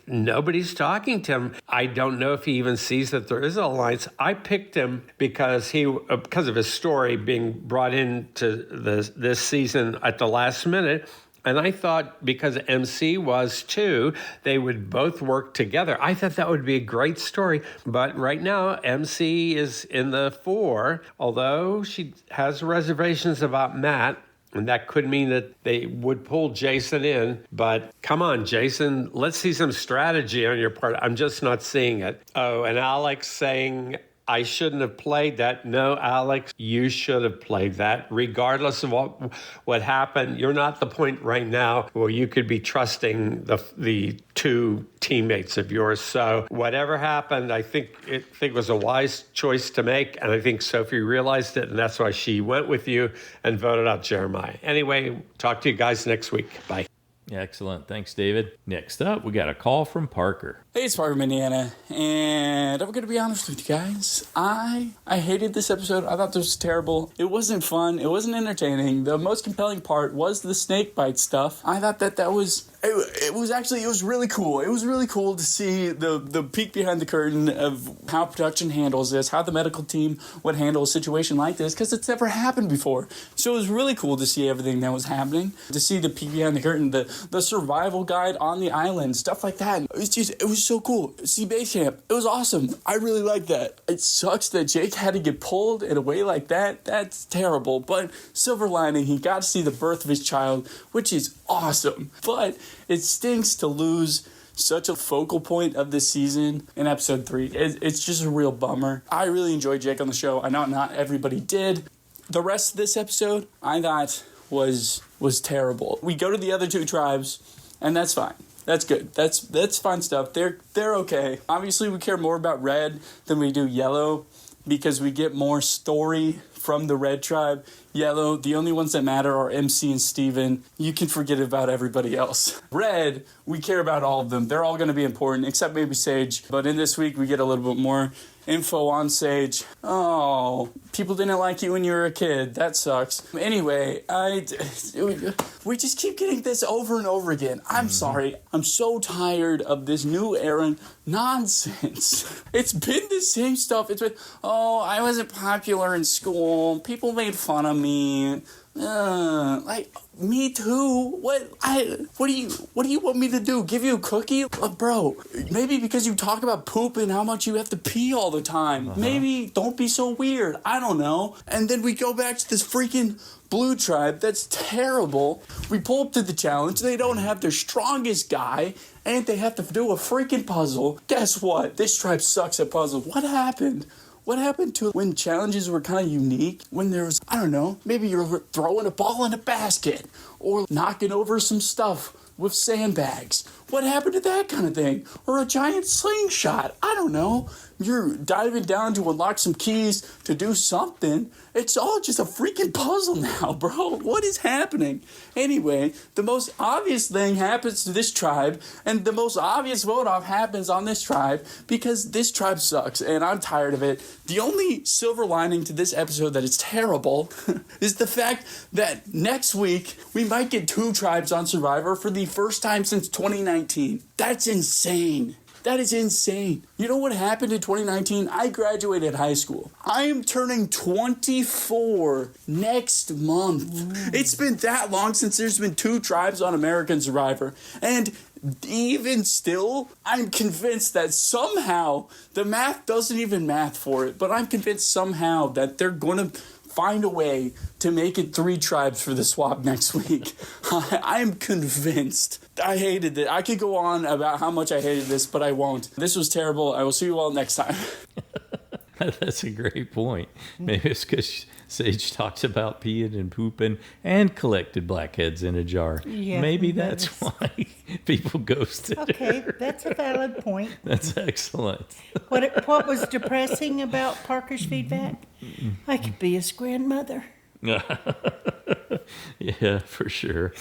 nobody's talking to him. I don't know if he even sees that there is an alliance. I picked him because of his story being brought into this season at the last minute. And I thought because MC was too, they would both work together. I thought that would be a great story. But right now, MC is in the 4, although she has reservations about Matt. And that could mean that they would pull Jason in. But come on, Jason, let's see some strategy on your part. I'm just not seeing it. Oh, and Alex saying, I shouldn't have played that. No, Alex, you should have played that. Regardless of what happened, you're not the point right now where you could be trusting the 2 teammates of yours. So whatever happened, I think it was a wise choice to make. And I think Sophie realized it, and that's why she went with you and voted out Jeremiah. Anyway, talk to you guys next week. Bye. Excellent. Thanks, David. Next up, we got a call from Parker. Hey, it's Parker from Indiana, and I'm going to be honest with you guys. I hated this episode. I thought this was terrible. It wasn't fun. It wasn't entertaining. The most compelling part was the snake bite stuff. I thought that was... It was really cool. It was really cool to see the peek behind the curtain of how production handles this, how the medical team would handle a situation like this, because it's never happened before. So it was really cool to see everything that was happening, to see the peek behind the curtain, the survival guide on the island, stuff like that. It was so cool. See base camp. It was awesome. I really liked that. It sucks that Jake had to get pulled in a way like that. That's terrible. But silver lining, he got to see the birth of his child, which is awesome. But it stinks to lose such a focal point of this season in episode 3. It's just a real bummer. I really enjoyed Jake on the show. I know not everybody did. The rest of this episode, I thought was terrible. We go to the other 2 tribes, and that's fine. That's good. That's fine stuff. They're okay. Obviously, we care more about red than we do yellow. because we get more story from the red tribe. Yellow, the only ones that matter are MC and Steven. You can forget about everybody else. Red, we care about all of them. They're all going to be important, except maybe Sage. But in this week, we get a little bit more info on Sage. Oh, people didn't like you when you were a kid. That sucks. Anyway, we just keep getting this over and over again. I'm sorry. I'm so tired of this new era nonsense. It's been the same stuff. It's been, oh, I wasn't popular in school. People made fun of me. Like, me too. What do you want me to do? Give you a cookie? Bro, maybe because you talk about poop and how much you have to pee all the time. Maybe don't be so weird. I don't know. And then we go back to this freaking blue tribe that's terrible. We pull up to the challenge. They don't have their strongest guy, and they have to do a freaking puzzle. Guess what? This tribe sucks at puzzles. What happened? What happened to when challenges were kind of unique? When there was, I don't know, maybe you're throwing a ball in a basket or knocking over some stuff with sandbags. What happened to that kind of thing? Or a giant slingshot? I don't know. You're diving down to unlock some keys to do something. It's all just a freaking puzzle now, bro. What is happening? Anyway, the most obvious thing happens to this tribe, and the most obvious vote-off happens on this tribe because this tribe sucks, and I'm tired of it. The only silver lining to this episode that is terrible is the fact that next week we might get 2 tribes on Survivor for the first time since 2019. That's insane. That is insane. You know what happened in 2019? I graduated high school. I am turning 24 next month. It's been that long since there's been 2 tribes on American Survivor. And even still, I'm convinced that somehow, the math doesn't even math for it, but I'm convinced somehow that they're going to find a way to make it 3 tribes for the swap next week. I am convinced. I hated it. I could go on about how much I hated this, but I won't. This was terrible. I will see you all next time. That's a great point. Maybe it's because Sage talks about peeing and pooping and collected blackheads in a jar. Yeah, Maybe that's why people ghosted her. Okay, that's a valid point. That's excellent. What was depressing about Parker's feedback? I could be his grandmother. Yeah, for sure.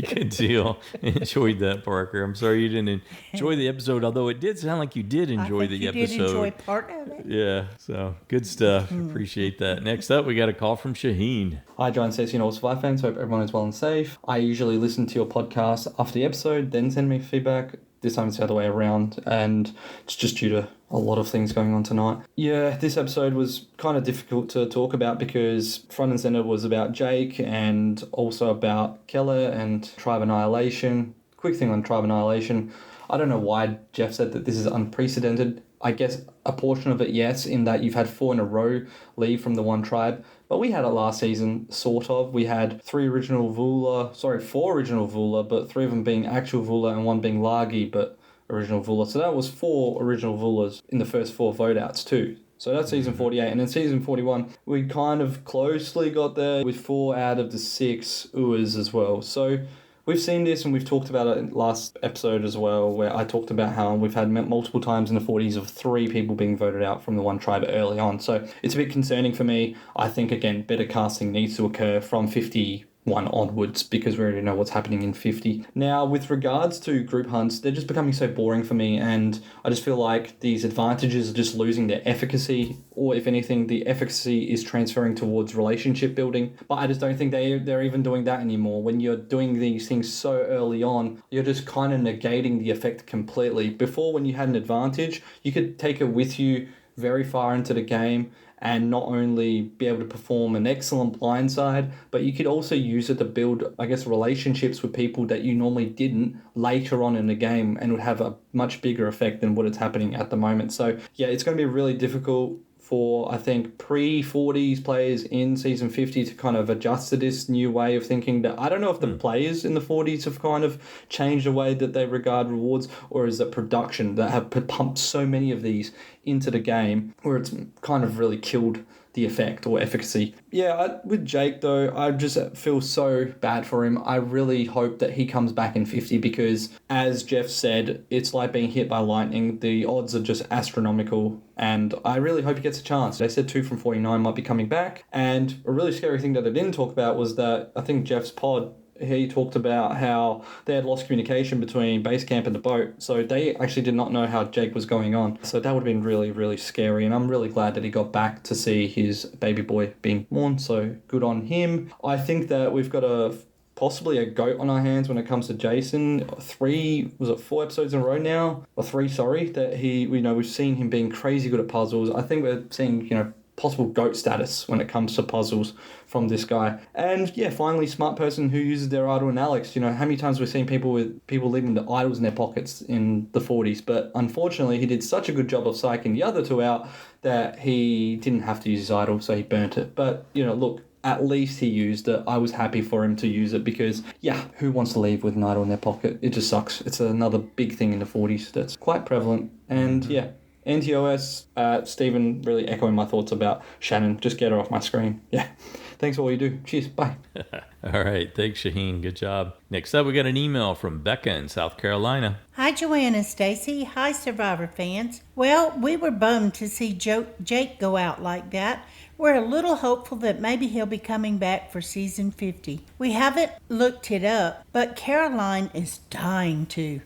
Good deal. Enjoyed that, Parker. I'm sorry you didn't enjoy the episode, although it did sound like you did enjoy the episode. You did enjoy part of it. Yeah, so good stuff. Appreciate that. Next up, we got a call from Shahin. Hi, Joe and Stacey and all Survive fans. Hope everyone is well and safe. I usually listen to your podcast after the episode, then send me feedback. This time it's the other way around, and it's just due to a lot of things going on tonight. Yeah, this episode was kind of difficult to talk about because front and center was about Jake and also about Keller and Tribe Annihilation. Quick thing on Tribe Annihilation. I don't know why Jeff said that this is unprecedented. I guess a portion of it, yes, in that you've had 4 in a row leave from the one tribe. But we had it last season, sort of. We had 4 original Vula, but 3 of them being actual Vula and 1 being Lagi, but original Vula. So that was 4 original Vulas in the first 4 vote outs too. So that's season 48. And in season 41, we kind of closely got there with 4 out of the 6 Uas as well. So we've seen this and we've talked about it in last episode as well, where I talked about how we've had multiple times in the 40s of 3 people being voted out from the one tribe early on. So it's a bit concerning for me. I think, again, better casting needs to occur from 51 onwards because we already know what's happening in 50. Now, with regards to group hunts, they're just becoming so boring for me, and I just feel like these advantages are just losing their efficacy, or if anything, the efficacy is transferring towards relationship building. But I just don't think they're even doing that anymore. When you're doing these things so early on, you're just kind of negating the effect completely. Before, when you had an advantage, you could take it with you very far into the game and not only be able to perform an excellent blindside, but you could also use it to build, I guess, relationships with people that you normally didn't later on in the game, and would have a much bigger effect than what is happening at the moment. So yeah, it's going to be really difficult for, I think, pre-40s players in Season 50 to kind of adjust to this new way of thinking. That I don't know if the players in the 40s have kind of changed the way that they regard rewards, or is it production that have pumped so many of these into the game where it's kind of really killed the effect or efficacy. Yeah, with Jake, though, I just feel so bad for him. I really hope that he comes back in 50 because, as Jeff said, it's like being hit by lightning. The odds are just astronomical, and I really hope he gets a chance. They said 2 from 49 might be coming back, and a really scary thing that I didn't talk about was that I think Jeff's pod, he talked about how they had lost communication between base camp and the boat. So they actually did not know how Jake was going on. So that would have been really, really scary. And I'm really glad that he got back to see his baby boy being born. So good on him. I think that we've got possibly a goat on our hands when it comes to Jason. 4 episodes in a row now? Or 3, sorry. That we've seen him being crazy good at puzzles. I think we're seeing, possible GOAT status when it comes to puzzles from this guy. And yeah, finally, smart person who uses their idol in Alex. How many times we've seen people leaving the idols in their pockets in the 40s, but unfortunately he did such a good job of psyching the other 2 out that he didn't have to use his idol, so he burnt it. But, look, at least he used it. I was happy for him to use it because, who wants to leave with an idol in their pocket? It just sucks. It's another big thing in the 40s that's quite prevalent. And NTOS, Stephen, really echoing my thoughts about Shannon. Just get her off my screen. Yeah. Thanks for all you do. Cheers. Bye. All right. Thanks, Shahin. Good job. Next up, we got an email from Becca in South Carolina. Hi, Joanne and Stacy. Hi, Survivor fans. Well, we were bummed to see Jake go out like that. We're a little hopeful that maybe he'll be coming back for season 50. We haven't looked it up, but Caroline is dying to.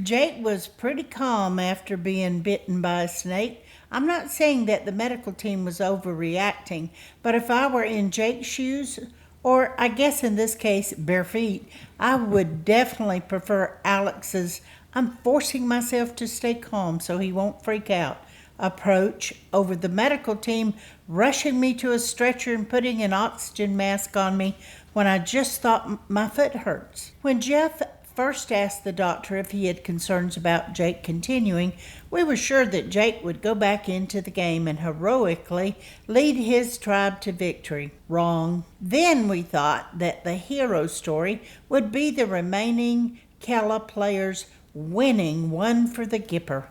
Jake was pretty calm after being bitten by a snake. I'm not saying that the medical team was overreacting, but if I were in Jake's shoes, or I guess in this case, bare feet, I would definitely prefer Alex's "I'm forcing myself to stay calm so he won't freak out" approach over the medical team rushing me to a stretcher and putting an oxygen mask on me when I just thought my foot hurts. When Jeff first asked the doctor if he had concerns about Jake continuing, we were sure that Jake would go back into the game and heroically lead his tribe to victory. Wrong. Then we thought that the hero story would be the remaining Kella players winning one for the Gipper.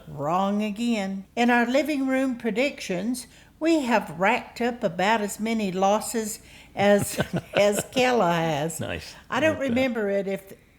Wrong again. In our living room predictions, we have racked up about as many losses as Kella has. Nice. I don't remember it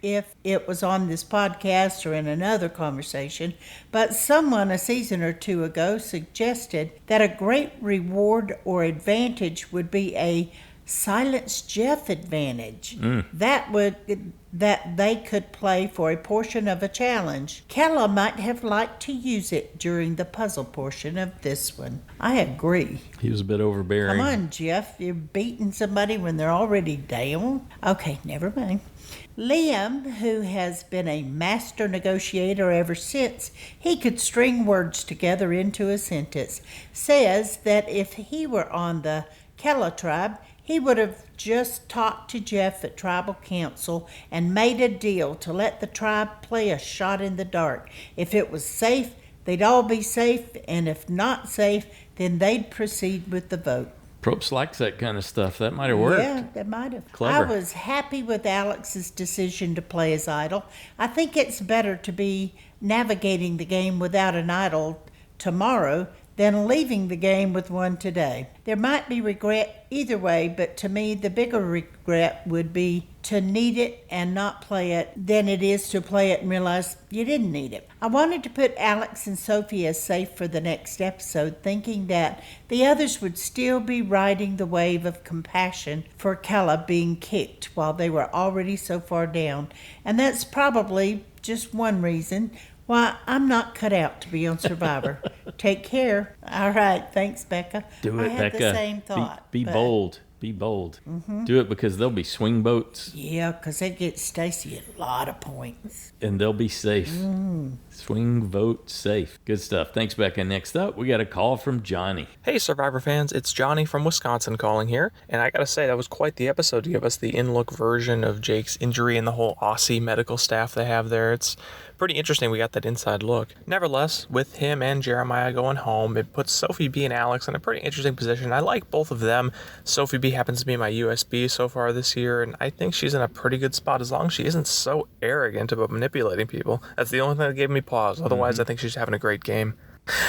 if it was on this podcast or in another conversation, but someone a season or 2 ago suggested that a great reward or advantage would be a Silence Jeff advantage. That they could play for a portion of a challenge. Kella might have liked to use it during the puzzle portion of this one. I agree. He was a bit overbearing. Come on, Jeff. You're beating somebody when they're already down. Okay, never mind. Liam, who has been a master negotiator ever since he could string words together into a sentence, says that if he were on the Kella tribe, he would have just talked to Jeff at Tribal Council and made a deal to let the tribe play a shot in the dark. If it was safe, they'd all be safe, and if not safe, then they'd proceed with the vote. Probst likes that kind of stuff. That might have worked. Yeah, that might have. Clever. I was happy with Alex's decision to play his idol. I think it's better to be navigating the game without an idol tomorrow than leaving the game with one today. There might be regret either way, but to me, the bigger regret would be to need it and not play it than it is to play it and realize you didn't need it. I wanted to put Alex and Sophie as safe for the next episode, thinking that the others would still be riding the wave of compassion for Kella being kicked while they were already so far down. And that's probably just one reason why I'm not cut out to be on Survivor. Take care. All right. Thanks, Becca. Do it, I had Becca. the same thought. Be bold. Be bold. Mm-hmm. Do it because there'll be swing boats. Yeah, because they get Stacy a lot of points. And they'll be safe. Swing vote safe. Good stuff. Thanks, Becca. Next up, we got a call from Johnny. Hey, Survivor fans. It's Johnny from Wisconsin calling here. And I got to say, that was quite the episode to give us the in-look version of Jake's injury and the whole Aussie medical staff they have there. It's pretty interesting we got that inside look. Nevertheless, with him and Jeremiah going home, it puts Sophie B and Alex in a pretty interesting position. I like both of them. Sophie B happens to be my USB so far this year, and I think she's in a pretty good spot as long as she isn't so arrogant about manipulating people. That's the only thing that gave me pause. Otherwise, I think she's having a great game.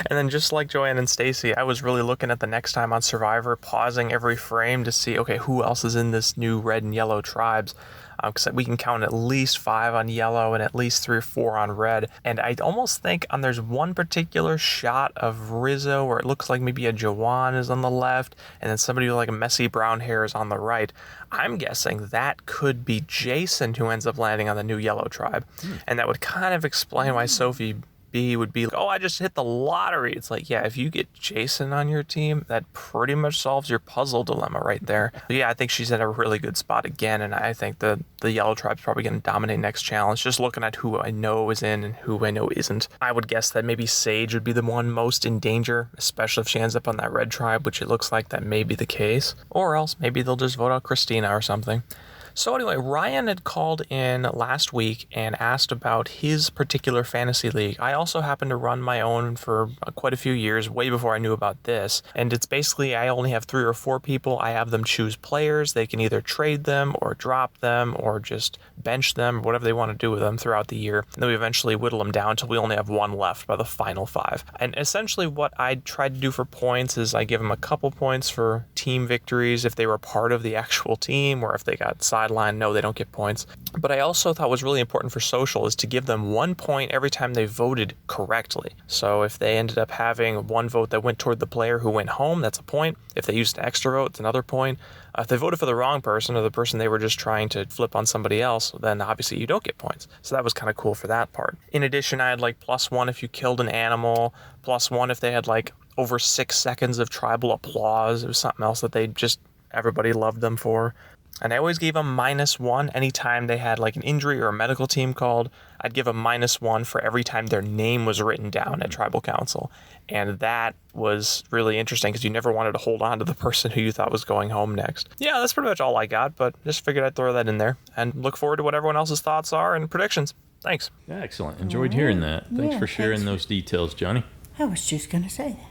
And then just like Joanne and Stacy, I was really looking at the next time on Survivor, pausing every frame to see, okay, who else is in this new red and yellow tribes? Because we can count at least 5 on yellow and at least 3 or 4 on red. And I almost think there's one particular shot of Rizzo where it looks like maybe a Jawan is on the left and then somebody with like a messy brown hair is on the right. I'm guessing that could be Jason who ends up landing on the new yellow tribe. And that would kind of explain why Sophie B would be like, oh, I just hit the lottery. It's like, yeah, if you get Jason on your team, that pretty much solves your puzzle dilemma right there. But yeah, I think she's in a really good spot again, and I think the yellow tribe's probably going to dominate next challenge. Just looking at who I know is in and who I know isn't, I would guess that maybe Sage would be the one most in danger, especially if she ends up on that red tribe, which it looks like that may be the case. Or else maybe they'll just vote out Christina or something. So anyway, Ryan had called in last week and asked about his particular fantasy league. I also happen to run my own for quite a few years, way before I knew about this. And it's basically, I only have 3 or 4 people. I have them choose players. They can either trade them or drop them or just bench them, whatever they want to do with them throughout the year. And then we eventually whittle them down until we only have 1 left by the final 5. And essentially what I tried to do for points is I give them a couple points for team victories if they were part of the actual team, or if they got sidelined, no, they don't get points. But I also thought was really important for social is to give them 1 point every time they voted correctly. So if they ended up having 1 vote that went toward the player who went home, that's a point. If they used an extra vote, it's another point. If they voted for the wrong person or the person they were just trying to flip on somebody else, then obviously you don't get points. So that was kind of cool for that part. In addition, I had like +1 if you killed an animal, +1 if they had like over 6 seconds of tribal applause. It was something else that everybody loved them for. And I always gave them -1 anytime they had like an injury or a medical team called. I'd give them -1 for every time their name was written down at tribal council. And that was really interesting because you never wanted to hold on to the person who you thought was going home next. Yeah, that's pretty much all I got, but just figured I'd throw that in there and look forward to what everyone else's thoughts are and predictions. Thanks. Yeah, excellent. Enjoyed hearing that. Thanks for sharing those details, Johnny. I was just going to say that.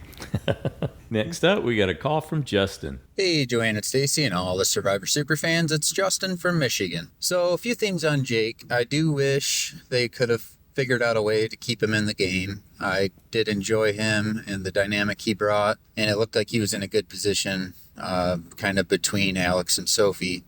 Next up, we got a call from Justin. Hey, Joanne and Stacy and all the Survivor Superfans, it's Justin from Michigan. So, a few things on Jake. I do wish they could have figured out a way to keep him in the game. I did enjoy him and the dynamic he brought, and it looked like he was in a good position, kind of between Alex and Sophie.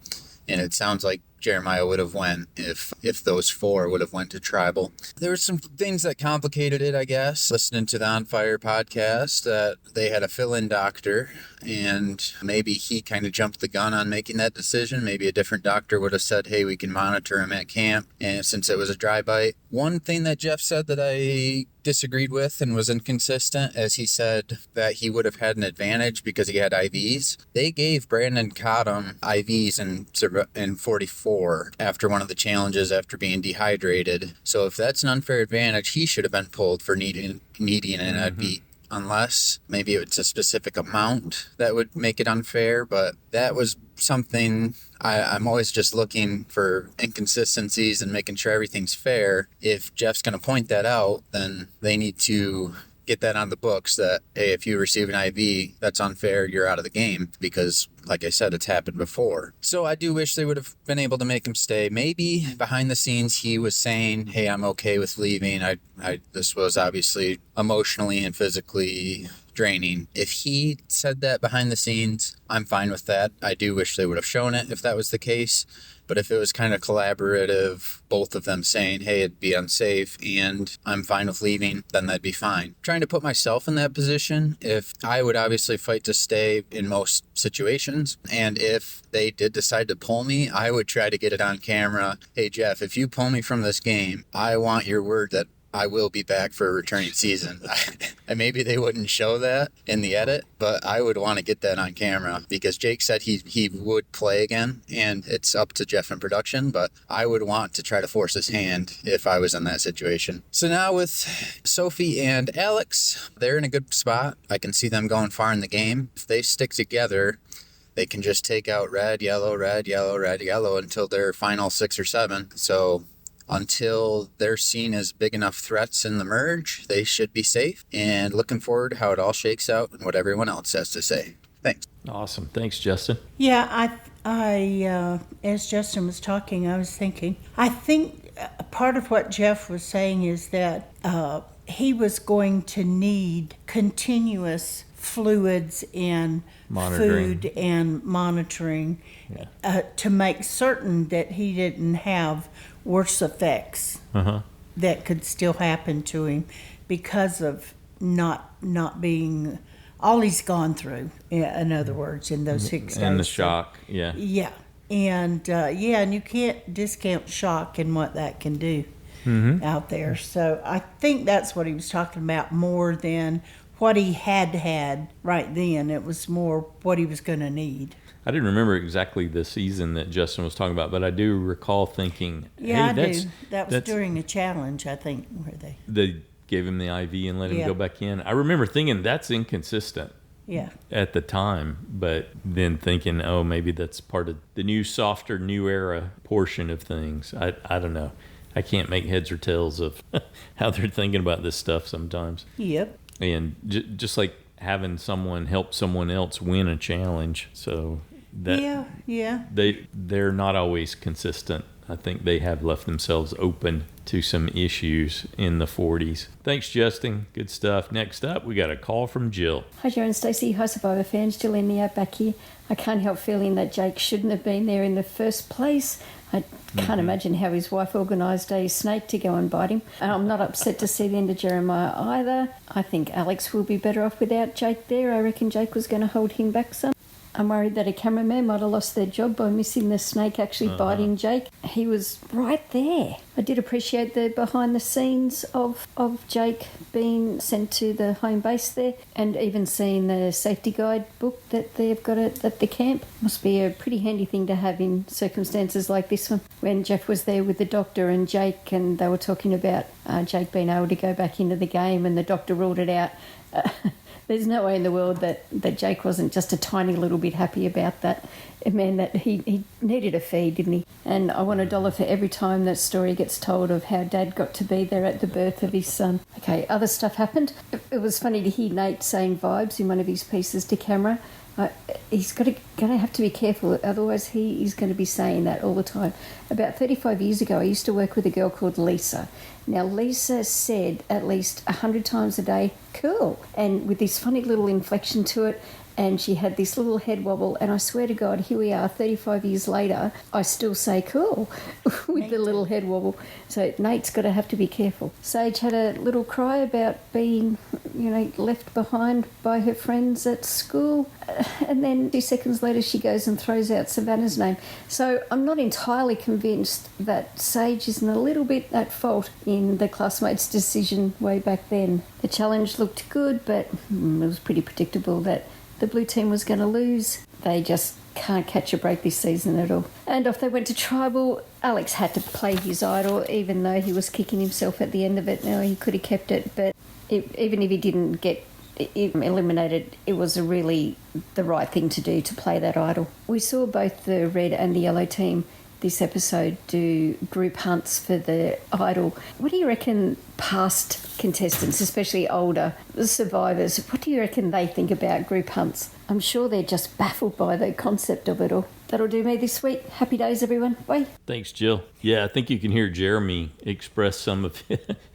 And it sounds like Jeremiah would have went if those 4 would have went to tribal. There were some things that complicated it, I guess. Listening to the On Fire podcast, that they had a fill-in doctor, and maybe he kind of jumped the gun on making that decision. Maybe a different doctor would have said, hey, we can monitor him at camp, and since it was a dry bite. One thing that Jeff said that I disagreed with and was inconsistent, as he said that he would have had an advantage because he had IVs. They gave Brandon Cottom IVs in 44 after one of the challenges after being dehydrated. So if that's an unfair advantage, he should have been pulled for needing an IV. Unless maybe it's a specific amount that would make it unfair, but that was something I'm always just looking for inconsistencies and making sure everything's fair. If Jeff's going to point that out, then they need to get that on the books that, hey, if you receive an IV, that's unfair, you're out of the game, because like I said, it's happened before. So I do wish they would have been able to make him stay. Maybe behind the scenes he was saying, hey, I'm okay with leaving. This was obviously emotionally and physically draining. If he said that behind the scenes, I'm fine with that. I do wish they would have shown it if that was the case. But if it was kind of collaborative, both of them saying, hey, it'd be unsafe and I'm fine with leaving, then that'd be fine. Trying to put myself in that position, if I would obviously fight to stay in most situations, and if they did decide to pull me, I would try to get it on camera. Hey, Jeff, if you pull me from this game, I want your word that I will be back for a returning season. And maybe they wouldn't show that in the edit, but I would want to get that on camera because Jake said he would play again, and it's up to Jeff in production, but I would want to try to force his hand if I was in that situation. So now with Sophie and Alex, they're in a good spot. I can see them going far in the game. If they stick together, they can just take out red, yellow, red, yellow, red, yellow until their final 6 or 7. So until they're seen as big enough threats in the merge, they should be safe. And looking forward to how it all shakes out and what everyone else has to say. Thanks. Awesome. Thanks, Justin. Yeah, I as Justin was talking, I was thinking, I think part of what Jeff was saying is that he was going to need continuous fluids and Monitoring. food and monitoring to make certain that he didn't have worse effects that could still happen to him because of not being all he's gone through, in other words, in those 6 days. And the shock, yeah. Yeah. And and you can't discount shock and what that can do out there. So I think that's what he was talking about more than what he had right then. It was more what he was going to need. I didn't remember exactly the season that Justin was talking about, but I do recall thinking, Yeah, hey, I do. That was during a challenge, I think, where they gave him the IV and let him go back in. I remember thinking that's inconsistent. Yeah. At the time, but then thinking, oh, maybe that's part of the new, softer, new era portion of things. I don't know. I can't make heads or tails of how they're thinking about this stuff sometimes. Yep. And just like having someone help someone else win a challenge. So that they're not always consistent. I think they have left themselves open to some issues in the 40s. Thanks, Justin. Good stuff. Next up, we got a call from Jill. Hi, Joe and Stacey. Hi, Survivor fans. Jill in the Outback here. I can't help feeling that Jake shouldn't have been there in the first place. I can't imagine how his wife organised a snake to go and bite him. I'm not upset to see the end of Jeremiah either. I think Alex will be better off without Jake there. I reckon Jake was going to hold him back some. I'm worried that a cameraman might have lost their job by missing the snake actually biting Jake. He was right there. I did appreciate the behind the scenes of Jake being sent to the home base there, and even seeing the safety guide book that they've got at the camp. Must be a pretty handy thing to have in circumstances like this one. When Jeff was there with the doctor and Jake, and they were talking about Jake being able to go back into the game, and the doctor ruled it out. There's no way in the world that Jake wasn't just a tiny little bit happy about that. Man, that he needed a feed, didn't he? And I want $1 for every time that story gets told of how Dad got to be there at the birth of his son. Okay, other stuff happened. It was funny to hear Nate saying vibes in one of his pieces to camera. He's going to have to be careful, otherwise he is going to be saying that all the time. About 35 years ago, I used to work with a girl called Lisa. Now, Lisa said at least 100 times a day, cool, and with this funny little inflection to it, and she had this little head wobble, and I swear to God, here we are 35 years later, I still say cool with the little head wobble. So Nate's got to have to be careful. Sage had a little cry about being, left behind by her friends at school, and then 2 seconds later she goes and throws out Savannah's name. So I'm not entirely convinced that Sage isn't a little bit at fault in the classmates' decision way back then. The challenge looked good, but it was pretty predictable that the blue team was going to lose. They just can't catch a break this season at all. And off they went to tribal. Alex had to play his idol, even though he was kicking himself at the end of it. Now, he could have kept it, but even if he didn't get eliminated, it was really the right thing to do to play that idol. We saw both the red and the yellow team this episode do group hunts for the idol. What do you reckon past contestants, especially older survivors, what do you reckon they think about group hunts? I'm sure they're just baffled by the concept of it all. That'll do me this week. Happy days, everyone. Bye. Thanks, Jill. Yeah, I think you can hear Jeremy express some of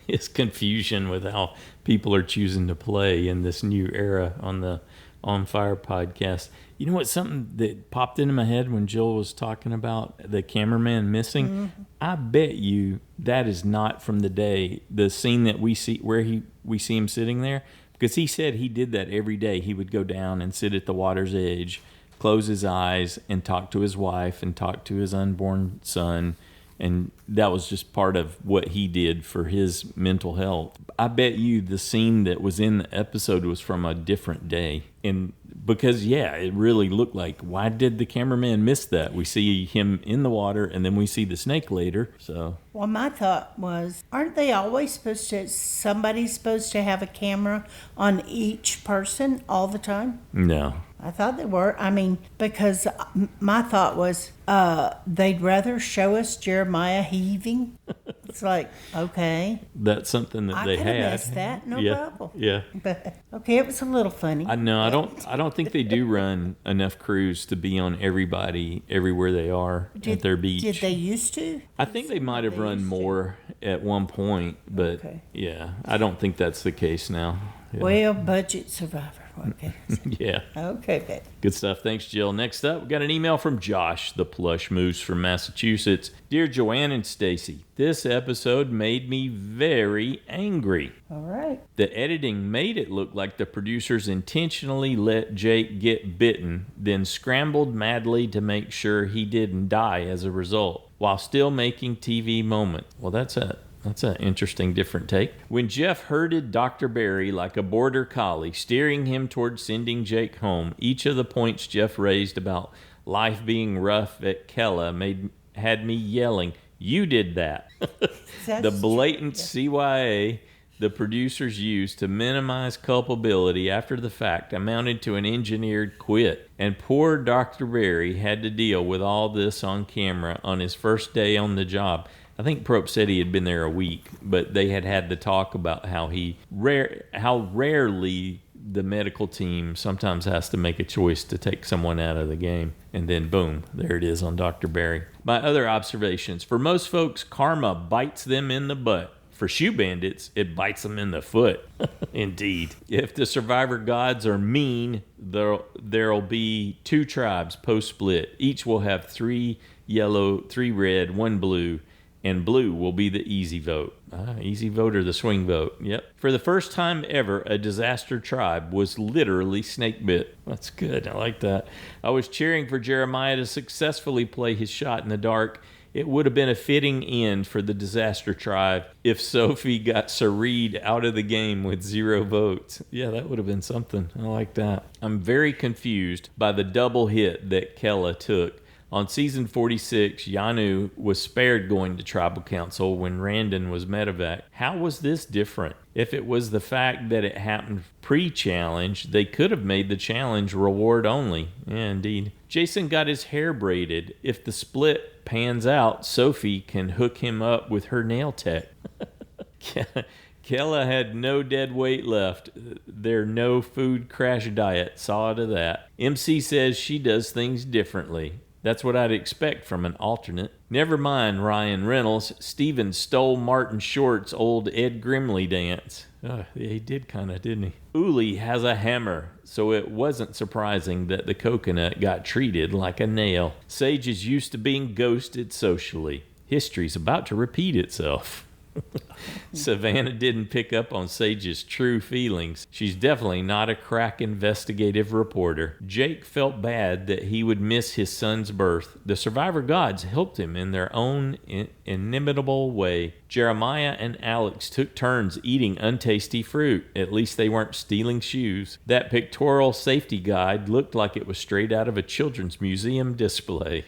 his confusion with how people are choosing to play in this new era on the On Fire podcast. You know what? Something that popped into my head when Jill was talking about the cameraman missing. Mm-hmm. I bet you that is not from the scene that we see where we see him sitting there, because he said he did that every day. He would go down and sit at the water's edge, close his eyes, and talk to his wife and talk to his unborn son. And that was just part of what he did for his mental health. I bet you the scene that was in the episode was from a different day. And because, it really looked like, why did the cameraman miss that? We see him in the water, and then we see the snake later. So, well, my thought was, aren't they always somebody's supposed to have a camera on each person all the time? No. I thought they were. I mean, because my thought was they'd rather show us Jeremiah heaving It's like, okay. That's something that they I could have had. missed that, no Yeah. problem. Yeah. But, okay, it was a little funny. I know. I don't think they do run enough crews to be on everybody everywhere they are at their beach. Did they used to? I think they might have run more at one point, but yeah, I don't think that's the case now. Yeah. Well, budget survivor. Okay. Yeah. Okay, babe. Good stuff. Thanks, Jill. Next up, we got an email from Josh, the Plush Moose from Massachusetts. Dear Joanne and Stacy, this episode made me very angry. All right. The editing made it look like the producers intentionally let Jake get bitten, then scrambled madly to make sure he didn't die as a result, while still making TV moment. Well, that's an interesting different take. When Jeff herded Dr. Barry like a border collie, steering him toward sending Jake home, each of the points Jeff raised about life being rough at Kella had me yelling, "You did that." The blatant CYA the producers used to minimize culpability after the fact amounted to an engineered quit. And poor Dr. Barry had to deal with all this on camera on his first day on the job. I think Probe said he had been there a week, but they had the talk about how rarely the medical team sometimes has to make a choice to take someone out of the game. And then boom, there it is on Dr. Barry. My other observations: for most folks, karma bites them in the butt. For shoe bandits, it bites them in the foot. Indeed. If the survivor gods are mean, there'll be 2 tribes post-split. Each will have 3 yellow, 3 red, 1 blue. And blue will be the easy vote. Easy vote or the swing vote. Yep. For the first time ever, a disaster tribe was literally snake bit. That's good. I like that. I was cheering for Jeremiah to successfully play his shot in the dark. It would have been a fitting end for the disaster tribe if Sophie got Sareed out of the game with 0 votes. Yeah, that would have been something. I like that. I'm very confused by the double hit that Kella took. On season 46, Yanu was spared going to tribal council when Randon was medevac. How was this different? If it was the fact that it happened pre-challenge, they could have made the challenge reward only. Yeah, indeed. Jason got his hair braided. If the split pans out, Sophie can hook him up with her nail tech. Kella had no dead weight left. Their no food crash diet saw to that. MC says she does things differently. That's what I'd expect from an alternate. Never mind Ryan Reynolds. Steven stole Martin Short's old Ed Grimley dance. Oh, yeah, he did kind of, didn't he? Uli has a hammer, so it wasn't surprising that the coconut got treated like a nail. Sage is used to being ghosted socially. History's about to repeat itself. Savannah didn't pick up on Sage's true feelings. She's definitely not a crack investigative reporter. Jake felt bad that he would miss his son's birth. The survivor gods helped him in their own inimitable way. Jeremiah and Alex took turns eating untasty fruit. At least they weren't stealing shoes. That pictorial safety guide looked like it was straight out of a children's museum display.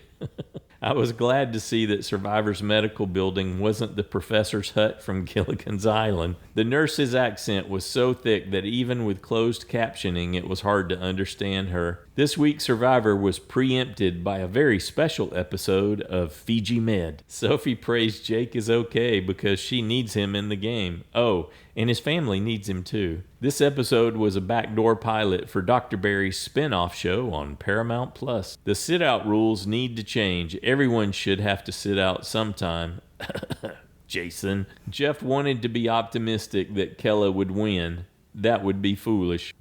I was glad to see that Survivor's medical building wasn't the professor's hut from Gilligan's Island. The nurse's accent was so thick that even with closed captioning, it was hard to understand her. This week's Survivor was preempted by a very special episode of Fiji Med. Sophie praised Jake is okay because she needs him in the game. Oh, and his family needs him too. This episode was a backdoor pilot for Dr. Barry's spin-off show on Paramount Plus. The sit-out rules need to change. Everyone should have to sit out sometime. Jason. Jeff wanted to be optimistic that Kella would win. That would be foolish.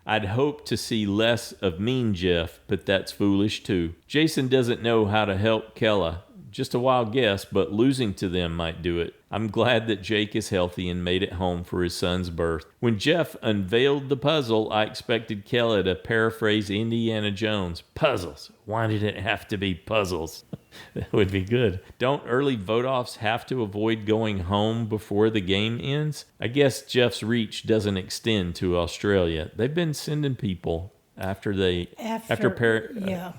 I'd hope to see less of mean Jeff, but that's foolish too. Jason doesn't know how to help Kella. Just a wild guess, but losing to them might do it. I'm glad that Jake is healthy and made it home for his son's birth. When Jeff unveiled the puzzle, I expected Kella to paraphrase Indiana Jones. Puzzles. Why did it have to be puzzles? That would be good. Don't early vote-offs have to avoid going home before the game ends? I guess Jeff's reach doesn't extend to Australia. They've been sending people after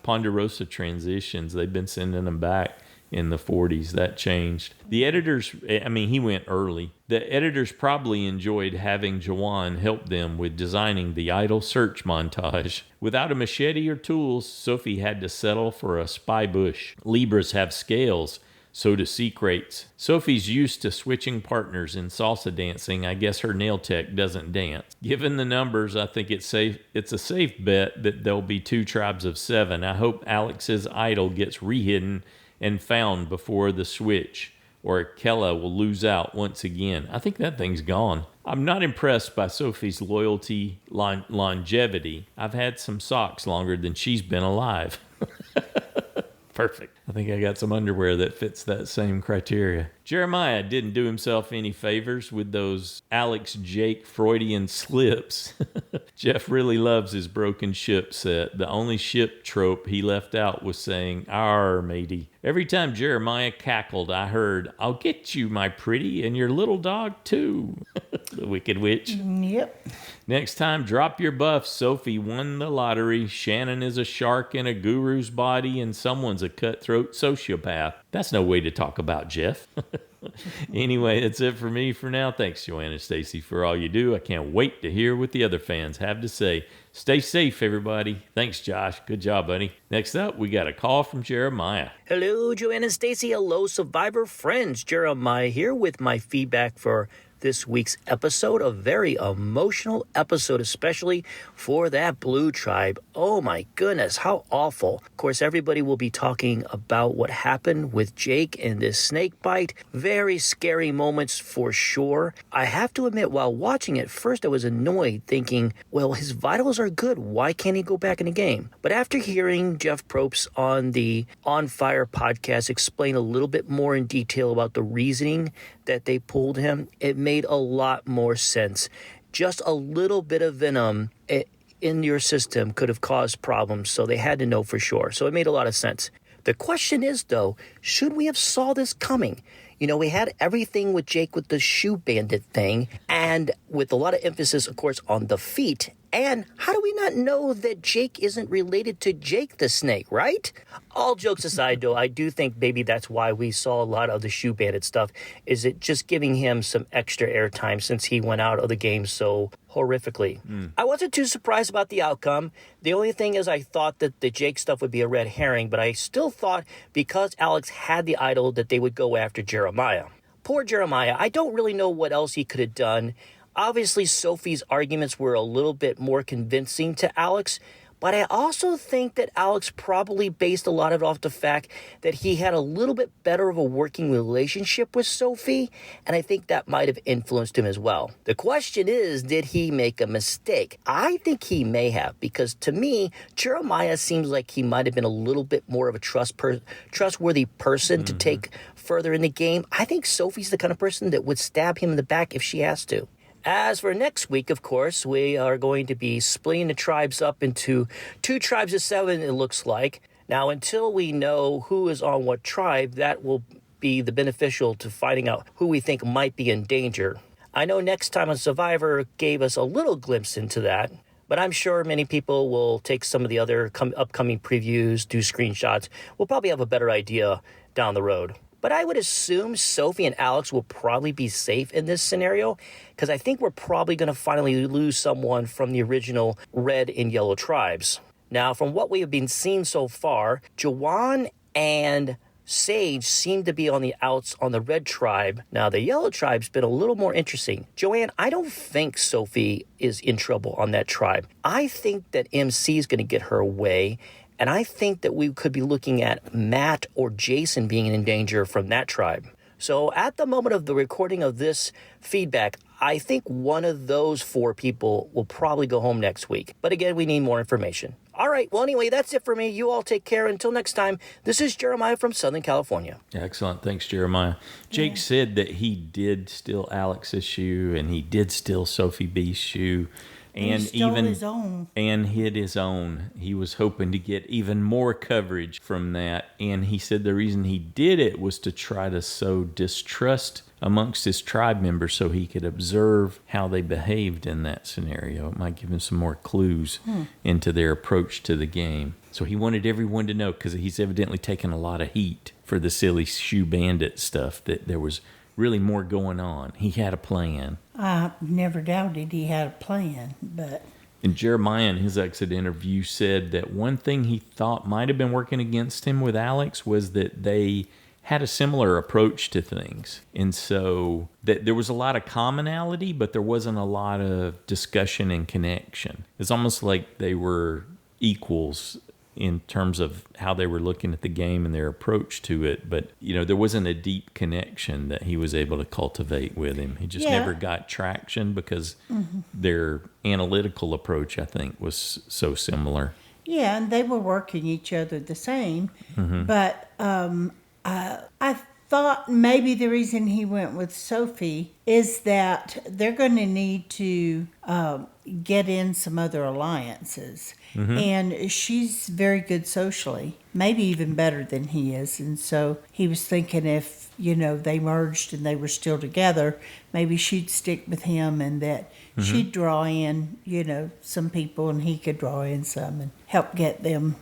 Ponderosa transitions. They've been sending them back. In the 40s, that changed. The editors, he went early. The editors probably enjoyed having Jawan help them with designing the idle search montage. Without a machete or tools, Sophie had to settle for a spy bush. Libras have scales, So do seek rates. Sophie's used to switching partners in salsa dancing. I guess her nail tech doesn't dance. Given the numbers, I think it's a safe bet that there'll be 2 tribes of 7. I hope Alex's idol gets rehidden and found before the switch, or Kella will lose out once again. I think that thing's gone. I'm not impressed by Sophie's loyalty longevity. I've had some socks longer than she's been alive. Perfect. I think I got some underwear that fits that same criteria. Jeremiah didn't do himself any favors with those Alex Jake Freudian slips. Jeff really loves his broken ship set. The only ship trope he left out was saying, "Arr, matey." Every time Jeremiah cackled, I heard, "I'll get you, my pretty, and your little dog, too." The Wicked Witch. Yep. Next time, drop your buff. Sophie won the lottery. Shannon is a shark in a guru's body, and someone's a cutthroat sociopath. That's no way to talk about Jeff. Anyway, that's it for me for now. Thanks, Joanna and Stacy, for all you do. I can't wait to hear what the other fans have to say. Stay safe, everybody. Thanks, Josh. Good job, buddy. Next up, we got a call from Jeremiah. Hello, Joanna and Stacy. Hello, Survivor friends. Jeremiah here with my feedback for this week's episode. A very emotional episode, especially for that blue tribe. Oh my goodness, how awful. Of course, everybody will be talking about what happened with Jake and this snake bite. Very scary moments for sure. I have to admit, while watching it, first I was annoyed, thinking, well, his vitals are good. Why can't he go back in the game? But after hearing Jeff Probst on the On Fire podcast explain a little bit more in detail about the reasoning that they pulled him, it made a lot more sense. Just a little bit of venom in your system could have caused problems, so they had to know for sure. So it made a lot of sense. The question is, though, should we have saw this coming? You know, we had everything with Jake with the shoe bandit thing, and with a lot of emphasis, of course, on the feet. And how do we not know that Jake isn't related to Jake the Snake, right? All jokes aside, though, I do think maybe that's why we saw a lot of the shoe bandit stuff. Is it just giving him some extra airtime since he went out of the game so horrifically? I wasn't too surprised about the outcome. The only thing is I thought that the Jake stuff would be a red herring, but I still thought because Alex had the idol that they would go after Jeremiah. Poor Jeremiah. I don't really know what else he could have done. Obviously, Sophie's arguments were a little bit more convincing to Alex, but I also think that Alex probably based a lot of it off the fact that he had a little bit better of a working relationship with Sophie, and I think that might have influenced him as well. The question is, did he make a mistake? I think he may have, because to me, Jeremiah seems like he might have been a little bit more of a trustworthy person to take further in the game. I think Sophie's the kind of person that would stab him in the back if she has to. As for next week, of course, we are going to be splitting the tribes up into 2 tribes of 7, it looks like. Now, until we know who is on what tribe, that will be the beneficial to finding out who we think might be in danger. I know Next Time on Survivor gave us a little glimpse into that, but I'm sure many people will take some of the other upcoming previews, do screenshots. We'll probably have a better idea down the road. But I would assume Sophie and Alex will probably be safe in this scenario, because I think we're probably going to finally lose someone from the original red and yellow tribes. Now, from what we have been seeing so far, Jawan and Sage seem to be on the outs on the red tribe. Now, the yellow tribe's been a little more interesting. Joanne, I don't think Sophie is in trouble on that tribe. I think that MC is going to get her way. And I think that we could be looking at Matt or Jason being in danger from that tribe. So at the moment of the recording of this feedback, I think one of those 4 people will probably go home next week. But again, we need more information. All right. Well, anyway, that's it for me. You all take care. Until next time, this is Jeremiah from Southern California. Excellent. Thanks, Jeremiah. Jake said that he did steal Alex's shoe and he did steal Sophie B's shoe. And he stole even his own. And hid his own. He was hoping to get even more coverage from that. And he said the reason he did it was to try to sow distrust amongst his tribe members so he could observe how they behaved in that scenario. It might give him some more clues into their approach to the game. So he wanted everyone to know, because he's evidently taken a lot of heat for the silly shoe bandit stuff, that there was really more going on. He had a plan. I never doubted he had a plan, but... And Jeremiah, in his exit interview, said that one thing he thought might have been working against him with Alex was that they had a similar approach to things. And so there was a lot of commonality, but there wasn't a lot of discussion and connection. It's almost like they were equals in terms of how they were looking at the game and their approach to it. But, there wasn't a deep connection that he was able to cultivate with him. He just never got traction because their analytical approach, I think, was so similar. Yeah, and they were working each other the same. But I thought maybe the reason he went with Sophie is that they're going to need to get in some other alliances. And she's very good socially, maybe even better than he is. And so he was thinking if, they merged and they were still together, maybe she'd stick with him and that she'd draw in, some people and he could draw in some and help get them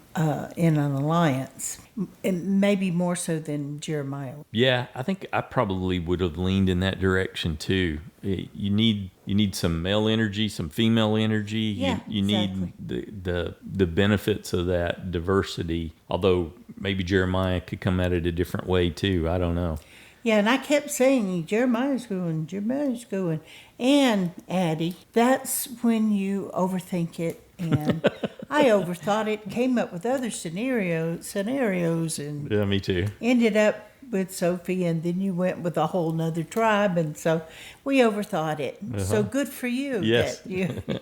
in an alliance. And maybe more so than Jeremiah. Yeah, I think I probably would have leaned in that direction too. You need some male energy, some female energy. Yeah, you need the benefits of that diversity. Although maybe Jeremiah could come at it a different way too. I don't know. Yeah, and I kept saying, Jeremiah's going. And Addie, that's when you overthink it. And I overthought it, came up with other scenarios, and yeah, me too. Ended up with Sophie, and then you went with a whole nother tribe, and so we overthought it. So good for you. Yes. That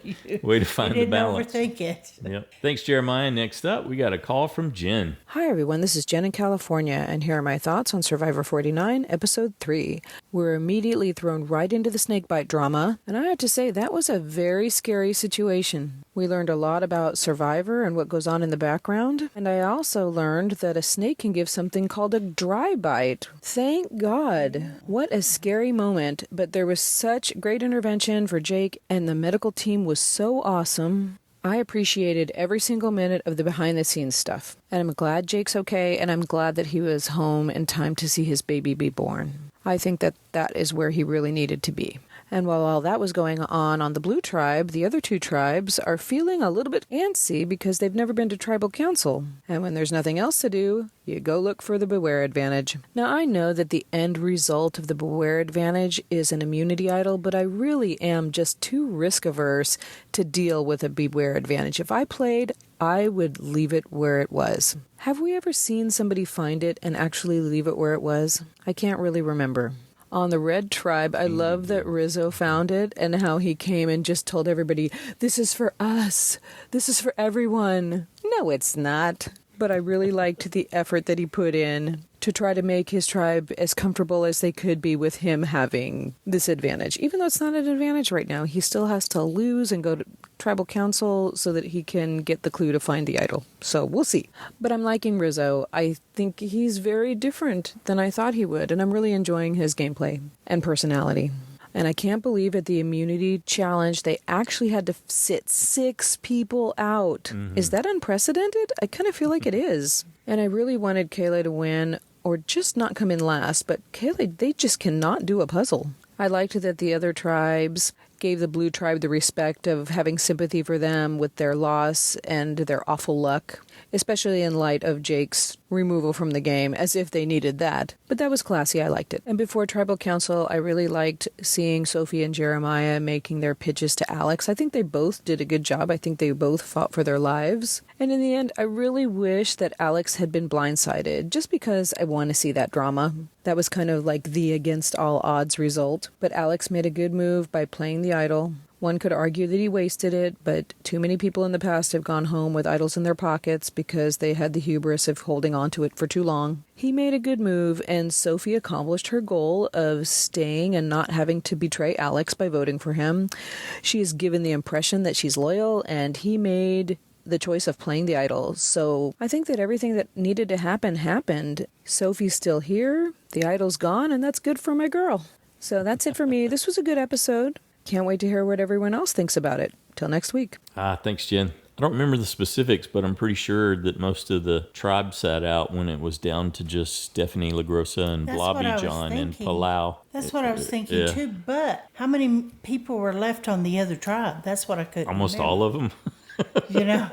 you way to find the balance. You didn't overthink it. Yep. Thanks, Jeremiah. Next up, we got a call from Jen. Hi, everyone. This is Jen in California, and here are my thoughts on Survivor 49, Episode 3. We're immediately thrown right into the snakebite drama, and I have to say that was a very scary situation. We learned a lot about Survivor and what goes on in the background, and I also learned that a snake can give something called a dry bite. Thank God. What a scary moment, but there was such great intervention for Jake, and the medical team was so awesome. I appreciated every single minute of the behind-the-scenes stuff, and I'm glad Jake's okay, and I'm glad that he was home in time to see his baby be born. I think that is where he really needed to be. And while all that was going on the Blue Tribe, the other two tribes are feeling a little bit antsy because they've never been to tribal council. And when there's nothing else to do, you go look for the Beware Advantage. Now, I know that the end result of the Beware Advantage is an immunity idol, but I really am just too risk-averse to deal with a Beware Advantage. If I played, I would leave it where it was. Have we ever seen somebody find it and actually leave it where it was? I can't really remember. On the Red Tribe, I love that Rizzo found it and how he came and just told everybody, this is for us. This is for everyone. No, it's not. But I really liked the effort that he put in to try to make his tribe as comfortable as they could be with him having this advantage. Even though it's not an advantage right now, he still has to lose and go to tribal council so that he can get the clue to find the idol. So we'll see. But I'm liking Rizzo. I think he's very different than I thought he would, and I'm really enjoying his gameplay and personality. And I can't believe at the immunity challenge, they actually had to sit 6 people out. Mm-hmm. Is that unprecedented? I kind of feel like it is. And I really wanted Kayla to win or just not come in last, but Kayla, they just cannot do a puzzle. I liked that the other tribes gave the Blue Tribe the respect of having sympathy for them with their loss and their awful luck, especially in light of Jake's removal from the game, as if they needed that. But that was classy. I liked it. And before Tribal Council, I really liked seeing Sophie and Jeremiah making their pitches to Alex. I think they both did a good job. I think they both fought for their lives. And in the end, I really wish that Alex had been blindsided, just because I want to see that drama. That was kind of like the against all odds result. But Alex made a good move by playing the idol. One could argue that he wasted it, but too many people in the past have gone home with idols in their pockets because they had the hubris of holding on to it for too long. He made a good move, and Sophie accomplished her goal of staying and not having to betray Alex by voting for him. She is given the impression that she's loyal, and he made the choice of playing the idol. So I think that everything that needed to happen happened. Sophie's still here, the idol's gone, and that's good for my girl. So that's it for me. This was a good episode. Can't wait to hear what everyone else thinks about it. Till next week. Thanks, Jen. I don't remember the specifics, but I'm pretty sure that most of the tribe sat out when it was down to just Stephanie LaGrossa and Blobby John and Palau. That's what I was thinking too. But how many people were left on the other tribe? That's what I couldn't Almost remember. all of them. You know?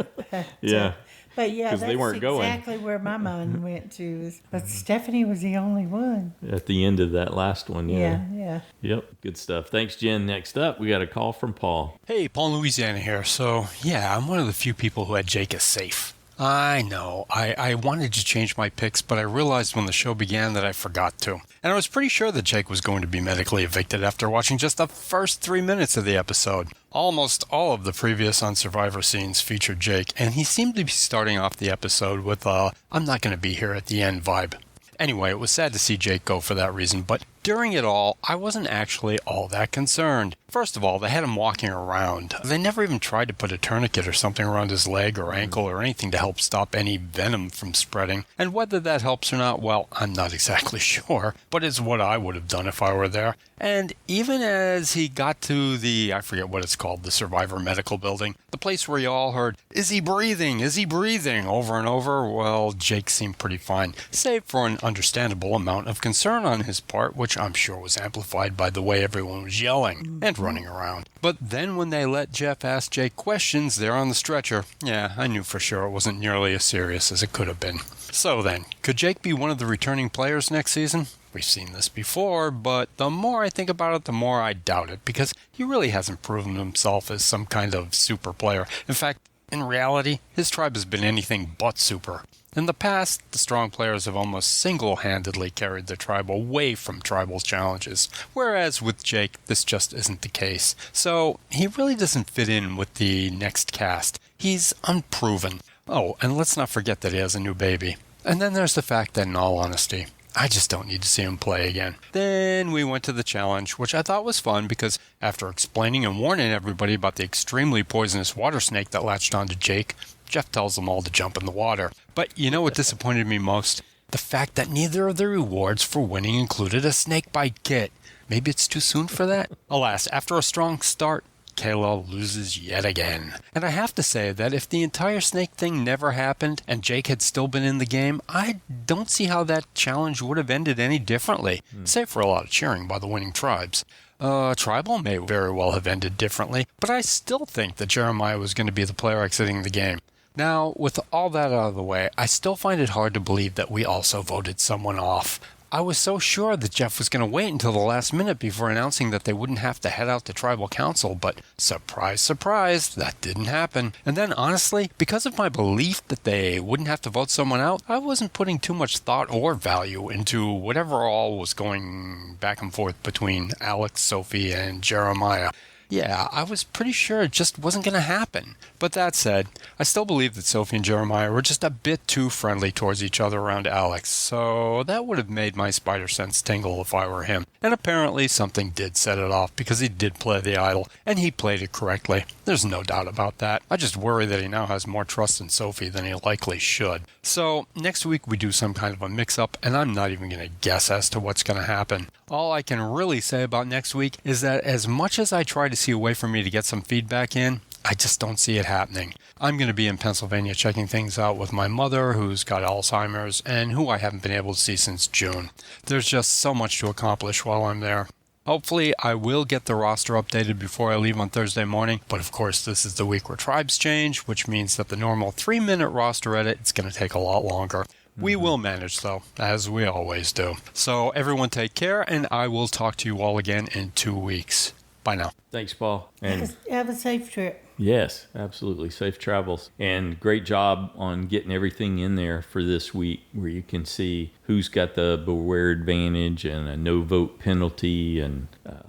Yeah. But yeah, 'Cause that's they weren't going. exactly where my mind went to. But Stephanie was the only one. At the end of that last one, yeah. Yeah. Yep, good stuff. Thanks, Jen. Next up, we got a call from Paul. Hey, Paul in Louisiana here. So, yeah, I'm one of the few people who had Jake as safe. I know. I wanted to change my picks, but I realized when the show began that I forgot to. And I was pretty sure that Jake was going to be medically evicted after watching just the first 3 minutes of the episode. Almost all of the previous on Survivor scenes featured Jake, and he seemed to be starting off the episode with a "I'm not going to be here at the end" vibe. Anyway, it was sad to see Jake go for that reason, but during it all, I wasn't actually all that concerned. First of all, they had him walking around. They never even tried to put a tourniquet or something around his leg or ankle or anything to help stop any venom from spreading. And whether that helps or not, well, I'm not exactly sure, but it's what I would have done if I were there. And even as he got to I forget what it's called, the Survivor Medical Building, the place where you all heard, "Is he breathing? Is he breathing?" over and over, well, Jake seemed pretty fine, save for an understandable amount of concern on his part, which I'm sure was amplified by the way everyone was yelling and running around. But then when they let Jeff ask Jake questions there on the stretcher, yeah, I knew for sure it wasn't nearly as serious as it could have been. So then, could Jake be one of the returning players next season? We've seen this before, but the more I think about it, the more I doubt it, because he really hasn't proven himself as some kind of super player. In fact, in reality, his tribe has been anything but super. In the past, the strong players have almost single-handedly carried the tribe away from tribal challenges, whereas with Jake, this just isn't the case. So, he really doesn't fit in with the next cast. He's unproven. Oh, and let's not forget that he has a new baby. And then there's the fact that, in all honesty, I just don't need to see him play again. Then we went to the challenge, which I thought was fun because after explaining and warning everybody about the extremely poisonous water snake that latched onto Jake, Jeff tells them all to jump in the water. But you know what disappointed me most? The fact that neither of the rewards for winning included a snake bite kit. Maybe it's too soon for that? Alas, after a strong start, Kayla loses yet again. And I have to say that if the entire snake thing never happened and Jake had still been in the game, I don't see how that challenge would have ended any differently, save for a lot of cheering by the winning tribes. Tribal may very well have ended differently, but I still think that Jeremiah was going to be the player exiting the game. Now, with all that out of the way, I still find it hard to believe that we also voted someone off. I was so sure that Jeff was going to wait until the last minute before announcing that they wouldn't have to head out to tribal council, but surprise, surprise, that didn't happen. And then honestly, because of my belief that they wouldn't have to vote someone out, I wasn't putting too much thought or value into whatever all was going back and forth between Alex, Sophie, and Jeremiah. Yeah, I was pretty sure it just wasn't going to happen. But that said, I still believe that Sophie and Jeremiah were just a bit too friendly towards each other around Alex, so that would have made my spider sense tingle if I were him. And apparently something did set it off because he did play the idol, and he played it correctly. There's no doubt about that. I just worry that he now has more trust in Sophie than he likely should. So, next week we do some kind of a mix-up, and I'm not even going to guess as to what's going to happen. All I can really say about next week is that as much as I try to see a way for me to get some feedback in, I just don't see it happening. I'm going to be in Pennsylvania checking things out with my mother, who's got Alzheimer's, and who I haven't been able to see since June. There's just so much to accomplish while I'm there. Hopefully, I will get the roster updated before I leave on Thursday morning, but of course, this is the week where tribes change, which means that the normal 3-minute roster edit is going to take a lot longer. We will manage, though, as we always do. So, everyone take care, and I will talk to you all again in 2 weeks. Bye now. Thanks, Paul. And Have a safe trip. yes, absolutely. Safe travels. And great job on getting everything in there for this week where you can see who's got the beware advantage and a no vote penalty and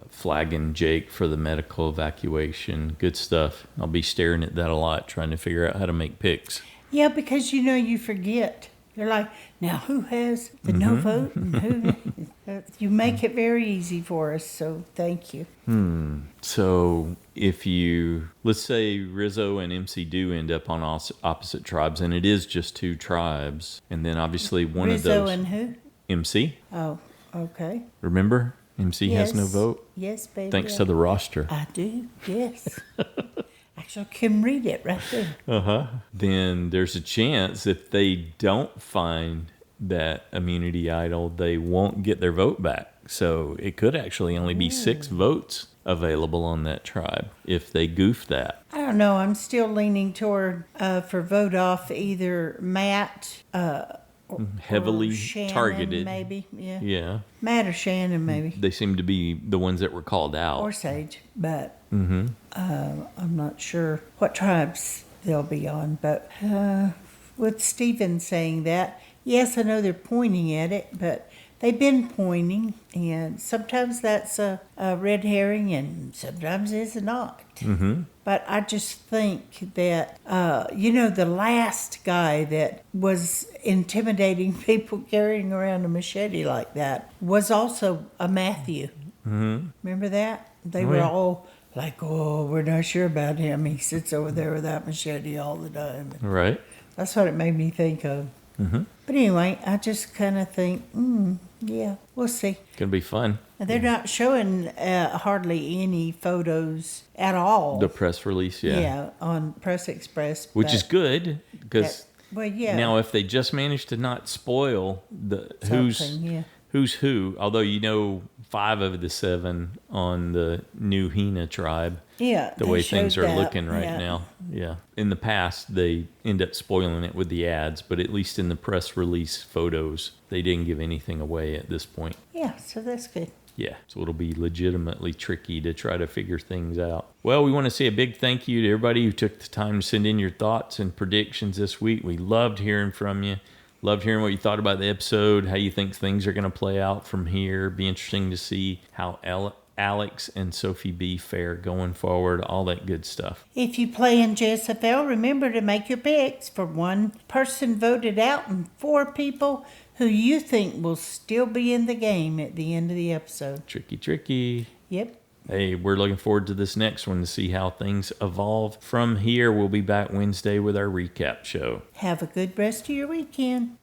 flagging Jake for the medical evacuation. Good stuff. I'll be staring at that a lot, trying to figure out how to make picks. Yeah, because you forget. They're like, now who has the no vote and who? You make it very easy for us, so thank you. So if let's say Rizzo and MC do end up on opposite tribes, and it is just 2 tribes, and then obviously one of those. Rizzo and who? MC. Oh, okay. Remember? MC has no vote. Yes, baby. Thanks to the roster. I do, yes. Actually, I can read it right there. Then there's a chance if they don't find that immunity idol, they won't get their vote back. So it could actually only be 6 votes available on that tribe if they goof that. I don't know. I'm still leaning toward for vote off either Matt Heavily or Shannon, targeted. maybe. Yeah. Yeah. Matt or Shannon, maybe. They seem to be the ones that were called out. Or Sage, but Mm-hmm. I'm not sure what tribes they'll be on. But with Stephen saying that, yes, I know they're pointing at it, but they've been pointing, and sometimes that's a red herring, and sometimes it's not. Mm-hmm. But I just think that, the last guy that was intimidating people carrying around a machete like that was also a Matthew. Mm-hmm. Remember that? They were all like, oh, we're not sure about him. He sits over there with that machete all the time. Right. That's what it made me think of. Mm-hmm. But anyway, I just kind of think, yeah, we'll see. Gonna be fun. And they're not showing hardly any photos at all. The press release, yeah. Yeah, on Press Express. Which is good, because now if they just manage to not spoil the who's who, although 5 of the 7 on the new Hina tribe. Yeah, the they way things showed are that, looking right yeah. now. Yeah. In the past, they end up spoiling it with the ads, but at least in the press release photos, they didn't give anything away at this point. Yeah, so that's good. Yeah, so it'll be legitimately tricky to try to figure things out. Well, we want to say a big thank you to everybody who took the time to send in your thoughts and predictions this week. We loved hearing from you. Loved hearing what you thought about the episode, how you think things are going to play out from here. Be interesting to see how Alex and Sophie B fare going forward, all that good stuff. If you play in JSFL, remember to make your picks for 1 person voted out and 4 people who you think will still be in the game at the end of the episode. Tricky. Yep. Hey, we're looking forward to this next one to see how things evolve. From here, we'll be back Wednesday with our recap show. Have a good rest of your weekend.